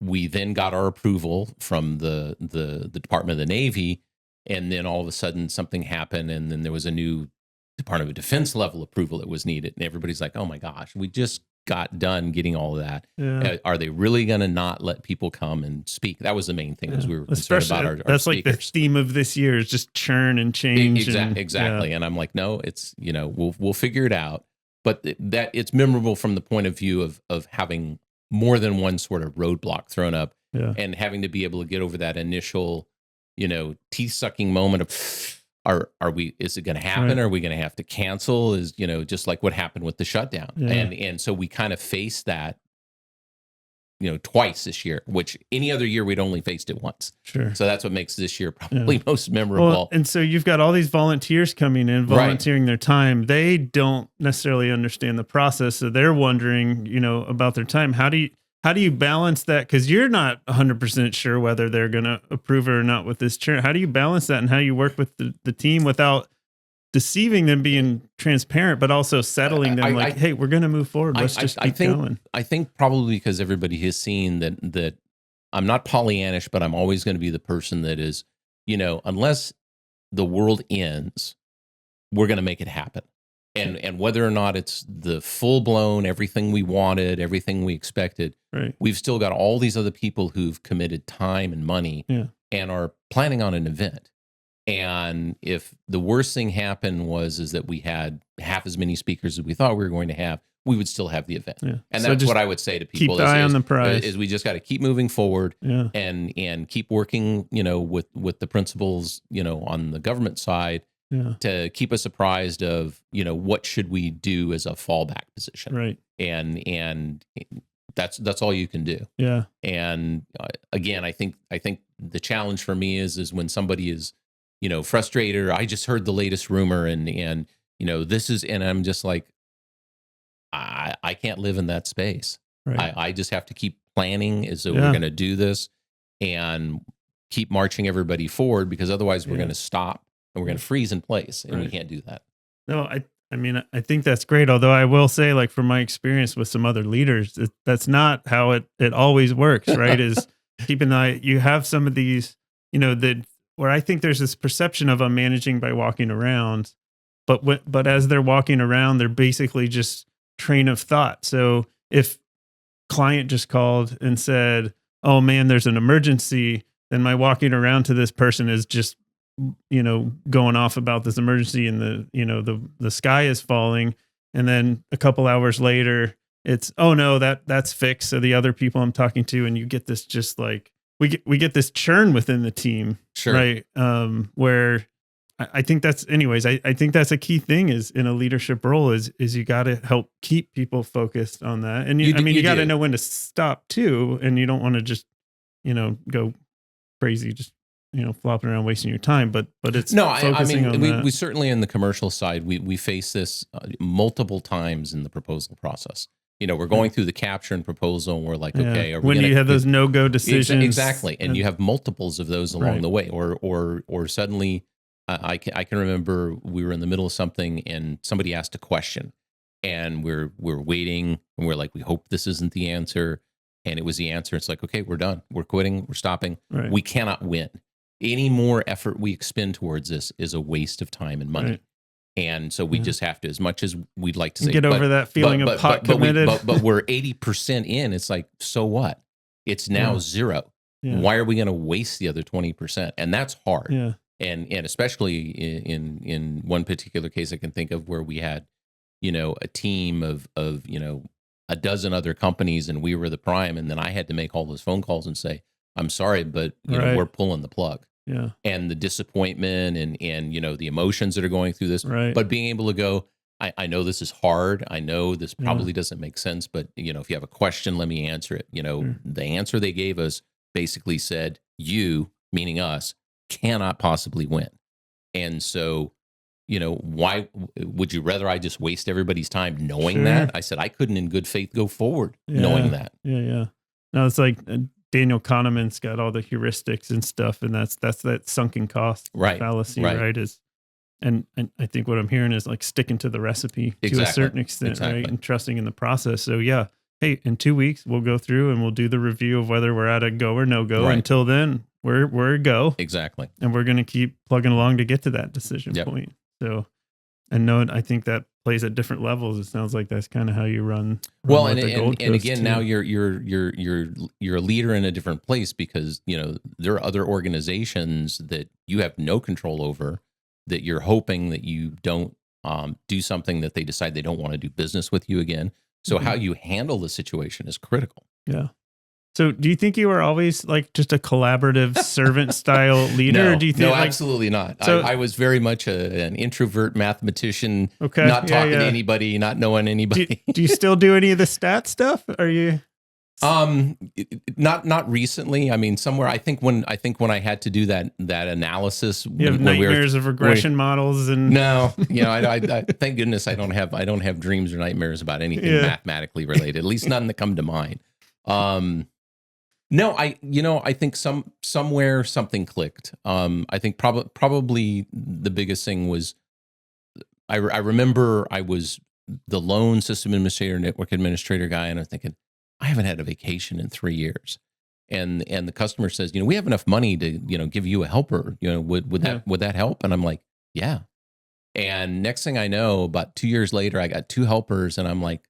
we then got our approval from the Department of the Navy, and then all of a sudden something happened, and then there was a new Department of Defense level approval that was needed, and everybody's like, "Oh my gosh, we just got done getting all of that. Yeah. Are they really going to not let people come and speak?" That was the main thing, because we were concerned about our That's speakers. like the theme of this year is just churn and change. Exactly. Yeah. And I'm like, no, it's, we'll figure it out. But that it's memorable from the point of view of having more than one sort of roadblock thrown up, and having to be able to get over that initial, teeth sucking moment of, is it going to happen? Right. Are we going to have to cancel? Is, just like what happened with the shutdown. Yeah. And so we kind of faced that, twice this year, which any other year we'd only faced it once. Sure. So that's what makes this year probably most memorable. Well, and so you've got all these volunteers coming in, volunteering their time. They don't necessarily understand the process, so they're wondering, about their time. How do you balance that? Because you're not 100% sure whether they're going to approve it or not with this churn. How do you balance that, and how you work with the team without deceiving them, being transparent, but also settling them hey, we're going to move forward. Let's just keep going. I think probably because everybody has seen that I'm not Pollyannish, but I'm always going to be the person that is, unless the world ends, we're going to make it happen. And whether or not it's the full blown, everything we wanted, everything we expected, right, we've still got all these other people who've committed time and money and are planning on an event. And if the worst thing happened is that we had half as many speakers as we thought we were going to have, we would still have the event. Yeah. And so that's what I would say to people. Keep the eye on the prize. Is we just got to keep moving forward and keep working, with the principals, on the government side to keep us apprised of, what should we do as a fallback position. Right. And that's all you can do. Yeah. And again, I think the challenge for me is when somebody is, frustrated, or I just heard the latest rumor and this is, and I'm just like, I can't live in that space. Right. I just have to keep planning as though we're going to do this and keep marching everybody forward, because otherwise we're going to stop and we're going to freeze in place, and we can't do that. No, I mean, I think that's great. Although I will say, like, from my experience with some other leaders, that's not how it always works, right? Is keep an eye. You have some of these, where I think there's this perception of I'm managing by walking around, but as they're walking around, they're basically just train of thought. So if client just called and said, "Oh man, there's an emergency," then my walking around to this person is just, going off about this emergency, and the sky is falling. And then a couple hours later, it's, "Oh no, that's fixed." So the other people I'm talking to, and you get this just like, we get this churn within the team, sure, right? Where I think that's, anyways, I think that's a key thing is in a leadership role is you got to help keep people focused on that, and you got to know when to stop too, and you don't want to just go crazy, just flopping around wasting your time. But it's we certainly in the commercial side we face this multiple times in the proposal process. We're going through the capture and proposal, and we're like, okay, when you have those no-go decisions. Exactly. And you have multiples of those along the way, or suddenly I can remember we were in the middle of something and somebody asked a question, and we're waiting, and we're like, we hope this isn't the answer. And it was the answer. It's like, okay, we're done. We're quitting. We're stopping. Right. We cannot win. Any more effort we expend towards this is a waste of time and money. Right. And so we just have to, as much as we'd like to say, get over that feeling of pot committed. But we're 80% in. It's like, so what? It's now zero. Yeah. Why are we going to waste the other 20%? And that's hard. Yeah. And especially in one particular case I can think of where we had, a team of a dozen other companies, and we were the prime, and then I had to make all those phone calls and say, "I'm sorry, but we're pulling the plug." Yeah. And the disappointment and the emotions that are going through this, but being able to go, I know this is hard. I know this probably doesn't make sense, but if you have a question, let me answer it. The answer they gave us basically said, "You," meaning us, "cannot possibly win." And so, why would you rather I just waste everybody's time knowing that? I said I couldn't in good faith go forward knowing that. Yeah. No, it's like Daniel Kahneman's got all the heuristics and stuff, and that's that sunken cost fallacy, right? And I think what I'm hearing is like sticking to the recipe to a certain extent, right? And trusting in the process. So yeah, hey, in 2 weeks we'll go through and we'll do the review of whether we're at a go or no go. Until then, we're a go. Exactly. And we're going to keep plugging along to get to that decision point. So, and no, I think that plays at different levels. It sounds like that's kind of how you run well, and again, too. Now you're a leader in a different place because, there are other organizations that you have no control over, that you're hoping that you don't do something that they decide they don't want to do business with you again. So how you handle the situation is critical. Yeah. So do you think you were always like just a collaborative servant style leader? No, or do you think absolutely not. So, I was very much an introvert mathematician, not talking to anybody, not knowing anybody. Do you still do any of the stat stuff? Are you? Not recently. I mean, somewhere. I think when I had to do that analysis, you have nightmares of regression models, and no, I thank goodness I don't have dreams or nightmares about anything mathematically related. At least none that come to mind. No, I think somewhere something clicked. I think probably the biggest thing was I remember I was the lone system administrator, network administrator guy, and I'm thinking, I haven't had a vacation in 3 years. And the customer says, we have enough money to, give you a helper. Would that help? And I'm like, yeah. And next thing I know, about 2 years later, I got 2 helpers, and I'm like,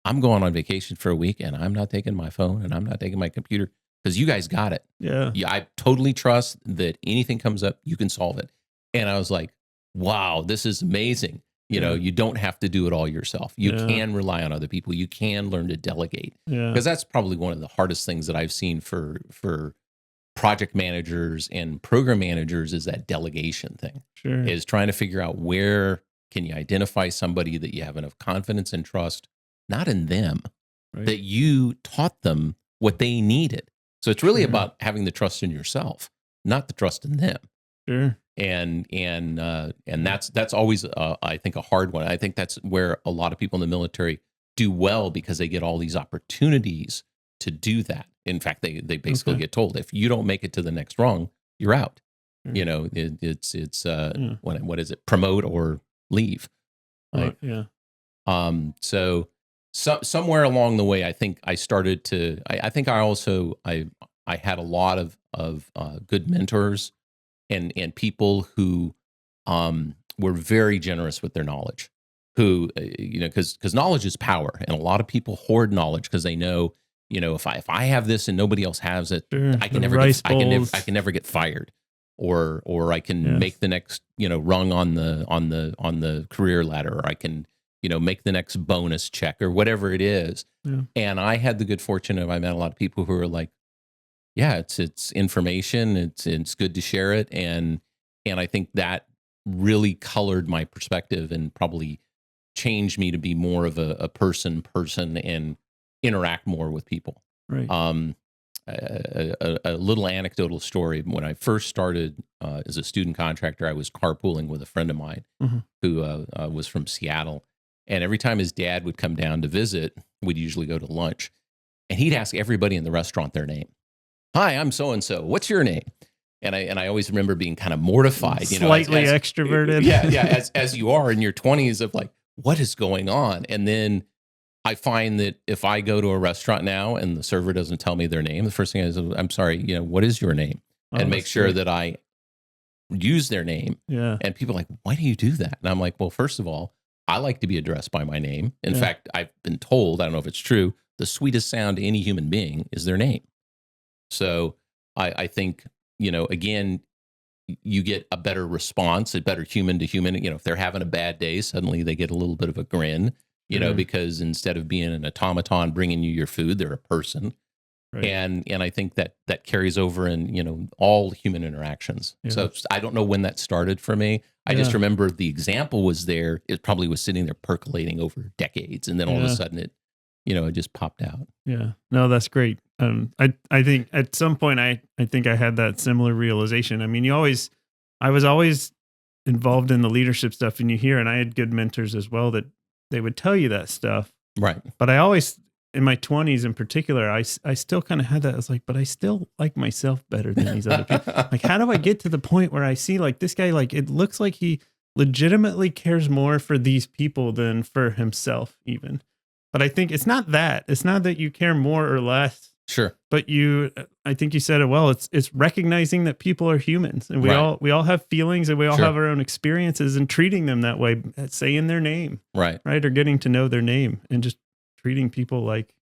I'm going on vacation for a week, and I'm not taking my phone, and I'm not taking my computer, because you guys got it. Yeah. I totally trust that anything comes up, you can solve it. And I was like, wow, this is amazing. You don't have to do it all yourself. You can rely on other people. You can learn to delegate. Because that's probably one of the hardest things that I've seen for project managers and program managers is that delegation thing. Sure. Is trying to figure out where can you identify somebody that you have enough confidence and trust, not in them, that you taught them what they needed. So it's really about having the trust in yourself, not the trust in them. Sure. And that's always I think a hard one. I think that's where a lot of people in the military do well because they get all these opportunities to do that. In fact, they basically get told, if you don't make it to the next rung, you're out. It's what is it? Promote or leave. Right? So somewhere along the way, I think I started to. I think I also I had a lot of good mentors and people who were very generous with their knowledge. Who because knowledge is power, and a lot of people hoard knowledge because they know if I have this and nobody else has it, I can never get fired, or I can make the next rung on the career ladder, or I can make the next bonus check or whatever it is. And I had the good fortune of I met a lot of people who were like, it's information, it's good to share it, and I think that really colored my perspective and probably changed me to be more of a person and interact more with people. Right. A little anecdotal story. When I first started as a student contractor, I was carpooling with a friend of mine who was from Seattle. And every time his dad would come down to visit, we'd usually go to lunch. And he'd ask everybody in the restaurant their name. Hi, I'm so-and-so. What's your name? And I always remember being kind of mortified. Slightly extroverted. Yeah. As you are in your 20s of like, what is going on? And then I find that if I go to a restaurant now and the server doesn't tell me their name, the first thing is, I'm sorry, what is your name? And make sure that I use their name. Yeah. And people are like, why do you do that? And I'm like, well, first of all, I like to be addressed by my name. In fact, I've been told, I don't know if it's true, the sweetest sound to any human being is their name. So I think, again, you get a better response, a better human to human. If they're having a bad day, suddenly they get a little bit of a grin, because instead of being an automaton bringing you your food, they're a person. Right. And I think that carries over in, all human interactions. Yeah. So I don't know when that started for me. I just remember the example was there. It probably was sitting there percolating over decades. And then all of a sudden it just popped out. Yeah. No, that's great. I think at some point I think I had that similar realization. I mean, I was always involved in the leadership stuff, and you hear, and I had good mentors as well that they would tell you that stuff. Right. But I always in my 20s in particular, I still kind of had that. I was like, but I still like myself better than these other people. Like, how do I get to the point where I see like this guy, like it looks like he legitimately cares more for these people than for himself even. But I think it's not that. It's not that you care more or less. Sure. But I think you said it well. It's recognizing that people are humans, and we all have feelings, and we all have our own experiences, and treating them that way, saying their name, right, or getting to know their name, and just treating people like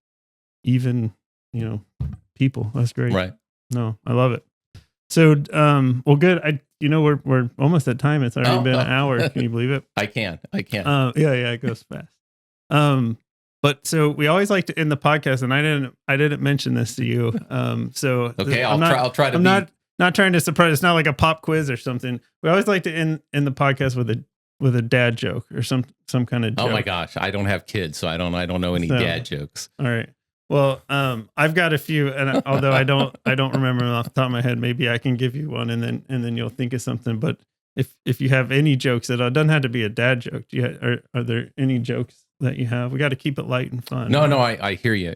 even, people. That's great. Right. No, I love it. So, well, good. We're almost at time. It's already been an hour. Can you believe it? I can. Yeah, it goes fast. But so we always like to end the podcast, and I didn't mention this to you. So okay, I'll try to. I'm not trying to surprise. It's not like a pop quiz or something. We always like to end the podcast with a dad joke or some kind of joke. Oh my gosh, I don't have kids, so I don't know any dad jokes. All right. Well, I've got a few, and although I don't remember them off the top of my head, maybe I can give you one, and then you'll think of something. But if you have any jokes it doesn't have to be a dad joke. Are there any jokes that you have? We got to keep it light and fun. No, I hear you.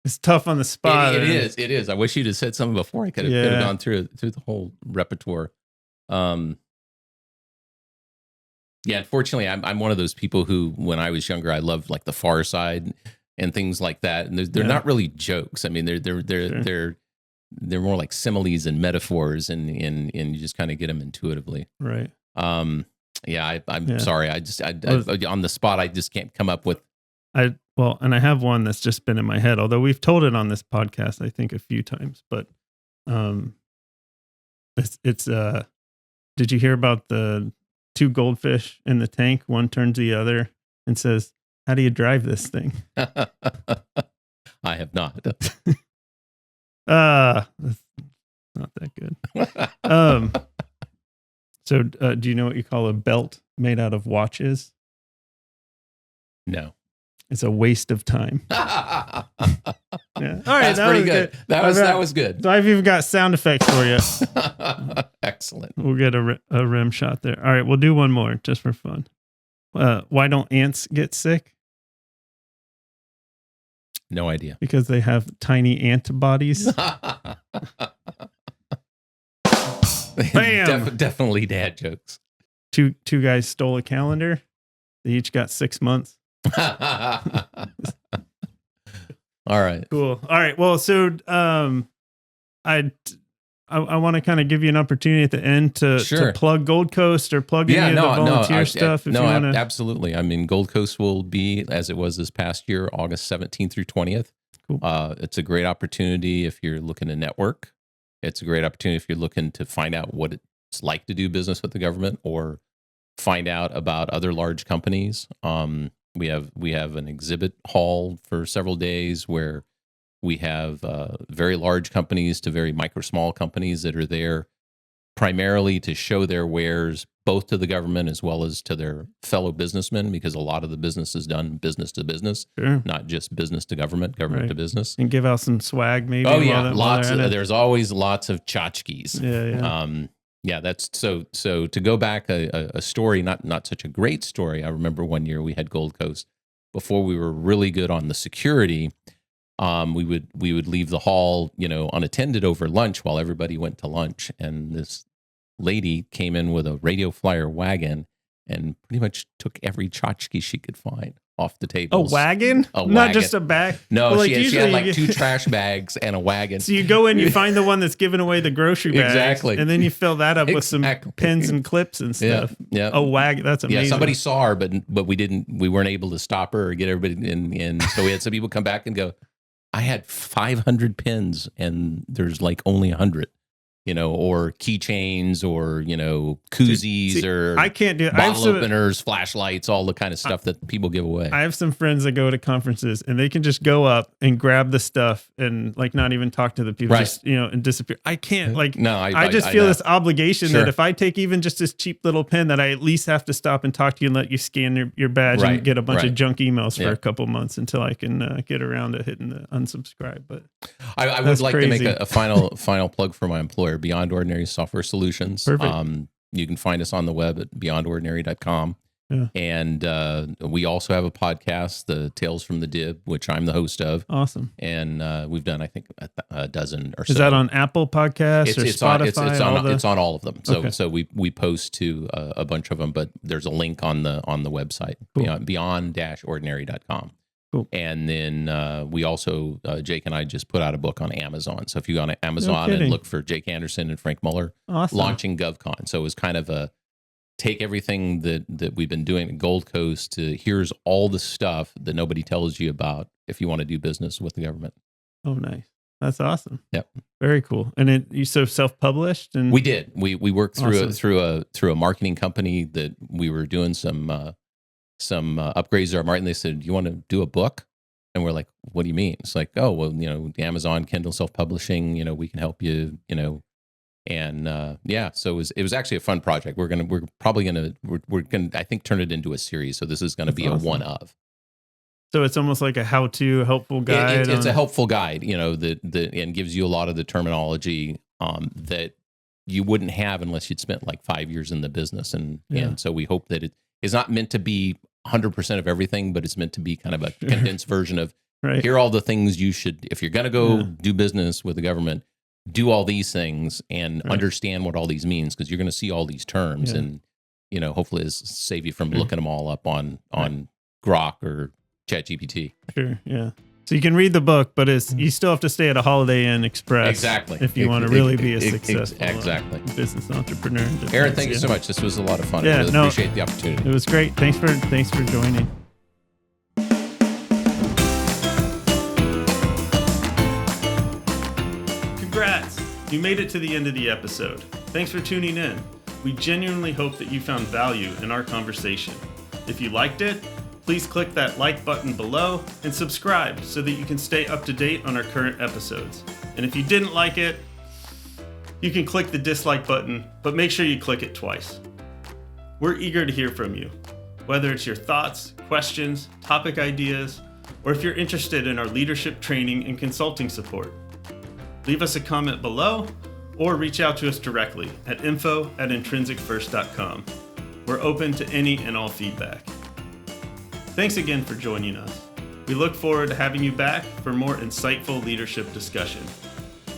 It's tough on the spot. It is. I wish you'd have said something before. I could have gone through the whole repertoire. Yeah, unfortunately, I'm one of those people who, when I was younger, I loved like The Far Side and things like that. And they're not really jokes. I mean, they're more like similes and metaphors, and you just kind of get them intuitively. Right. I'm sorry. I on the spot, I just can't come up with. And I have one that's just been in my head, although we've told it on this podcast, I think, a few times, but it's did you hear about the two goldfish in the tank? One turns to the other and says, "How do you drive this thing?" I have not. That's not that good. So do you know what you call a belt made out of watches? No. It's a waste of time. Yeah. All right, that's pretty good. That was good. So I've even got sound effects for you. Excellent. We'll get a rim shot there. All right, we'll do one more just for fun. Why don't ants get sick? No idea. Because they have tiny antibodies. Bam! Definitely dad jokes. Two guys stole a calendar. They each got 6 months. All right. Cool. All right. Well, so I want to kind of give you an opportunity at the end to plug Gold Coast or plug any of the volunteer stuff. Absolutely. I mean, Gold Coast will be, as it was this past year, August 17th through 20th. Cool. It's a great opportunity if you're looking to network. It's a great opportunity if you're looking to find out what it's like to do business with the government or find out about other large companies. We have an exhibit hall for several days where we have very large companies to very small companies that are there primarily to show their wares both to the government as well as to their fellow businessmen, because a lot of the business is done business to business, not just business to government to business. And give out some swag maybe. Oh yeah, there's always lots of tchotchkes. Yeah. That's so to go back a story, not such a great story. I remember one year we had Gold Coast before we were really good on the security. We would leave the hall, unattended over lunch while everybody went to lunch. And this lady came in with a radio flyer wagon and pretty much took every tchotchke she could find off the table. A wagon? Not just a bag? No, she had like 2 trash bags and a wagon. So you go in, you find the one that's giving away the grocery bags. Exactly. And then you fill that up with some pins and clips and stuff. Yeah. A wagon. That's amazing. Yeah, somebody saw her, but we weren't able to stop her or get everybody in. So we had some people come back and go, I had 500 pins and there's like only 100. Or keychains or, koozies or I can't do it. Bottle openers, flashlights, all the kind of stuff that people give away. I have some friends that go to conferences and they can just go up and grab the stuff and like not even talk to the people, just, and disappear. I can't I just feel this obligation that if I take even just this cheap little pen that I at least have to stop and talk to you and let you scan your badge and get a bunch of junk emails for a couple months until I can get around to hitting the unsubscribe. But I would like to make a final plug for my employer, Beyond Ordinary Software Solutions. Perfect. You can find us on the web at beyondordinary.com. Yeah. And we also have a podcast, the Tales from the Dib, which I'm the host of. Awesome. And we've done, I think, a dozen or so. Is that on Apple Podcasts or Spotify? It's on all of them. So we post to a bunch of them, but there's a link on the website, cool. beyond-ordinary.com. Cool. And then we also, Jake and I just put out a book on Amazon. So if you go on Amazon and look for Jake Anderson and Frank Muller, awesome. Launching GovCon. So it was kind of a take everything that we've been doing at Gold Coast to here's all the stuff that nobody tells you about if you want to do business with the government. Oh, nice. That's awesome. Yep. Very cool. And you so self-published? And we did. We worked through a marketing company that we were doing some upgrades to our marketing. They said, "Do you want to do a book?" And we're like, "What do you mean?" It's like, "Oh, well, Amazon, Kindle, self-publishing. We can help you. And so it was actually a fun project. We're gonna I think turn it into a series. So this is gonna be awesome. A one of. So it's almost like a how-to helpful guide. It's a helpful guide, that and gives you a lot of the terminology that you wouldn't have unless you'd spent like 5 years in the business. And so we hope that it is not meant to be 100% of everything, but it's meant to be kind of a condensed version of here are all the things you should, if you're going to go do business with the government, do all these things and understand what all these means, because you're going to see all these terms and, hopefully it'll save you from looking them all up on Grok or ChatGPT. Sure. Yeah. So you can read the book, but you still have to stay at a Holiday Inn Express. Exactly. If you want to really be a successful business entrepreneur. Aaron, thank you so much. This was a lot of fun. I really appreciate the opportunity. It was great. Thanks for joining. Congrats. You made it to the end of the episode. Thanks for tuning in. We genuinely hope that you found value in our conversation. If you liked it, please click that like button below and subscribe so that you can stay up to date on our current episodes. And if you didn't like it, you can click the dislike button, but make sure you click it twice. We're eager to hear from you, whether it's your thoughts, questions, topic ideas, or if you're interested in our leadership training and consulting support. Leave us a comment below or reach out to us directly at info@intrinsicfirst.com. We're open to any and all feedback. Thanks again for joining us. We look forward to having you back for more insightful leadership discussion.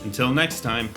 Until next time.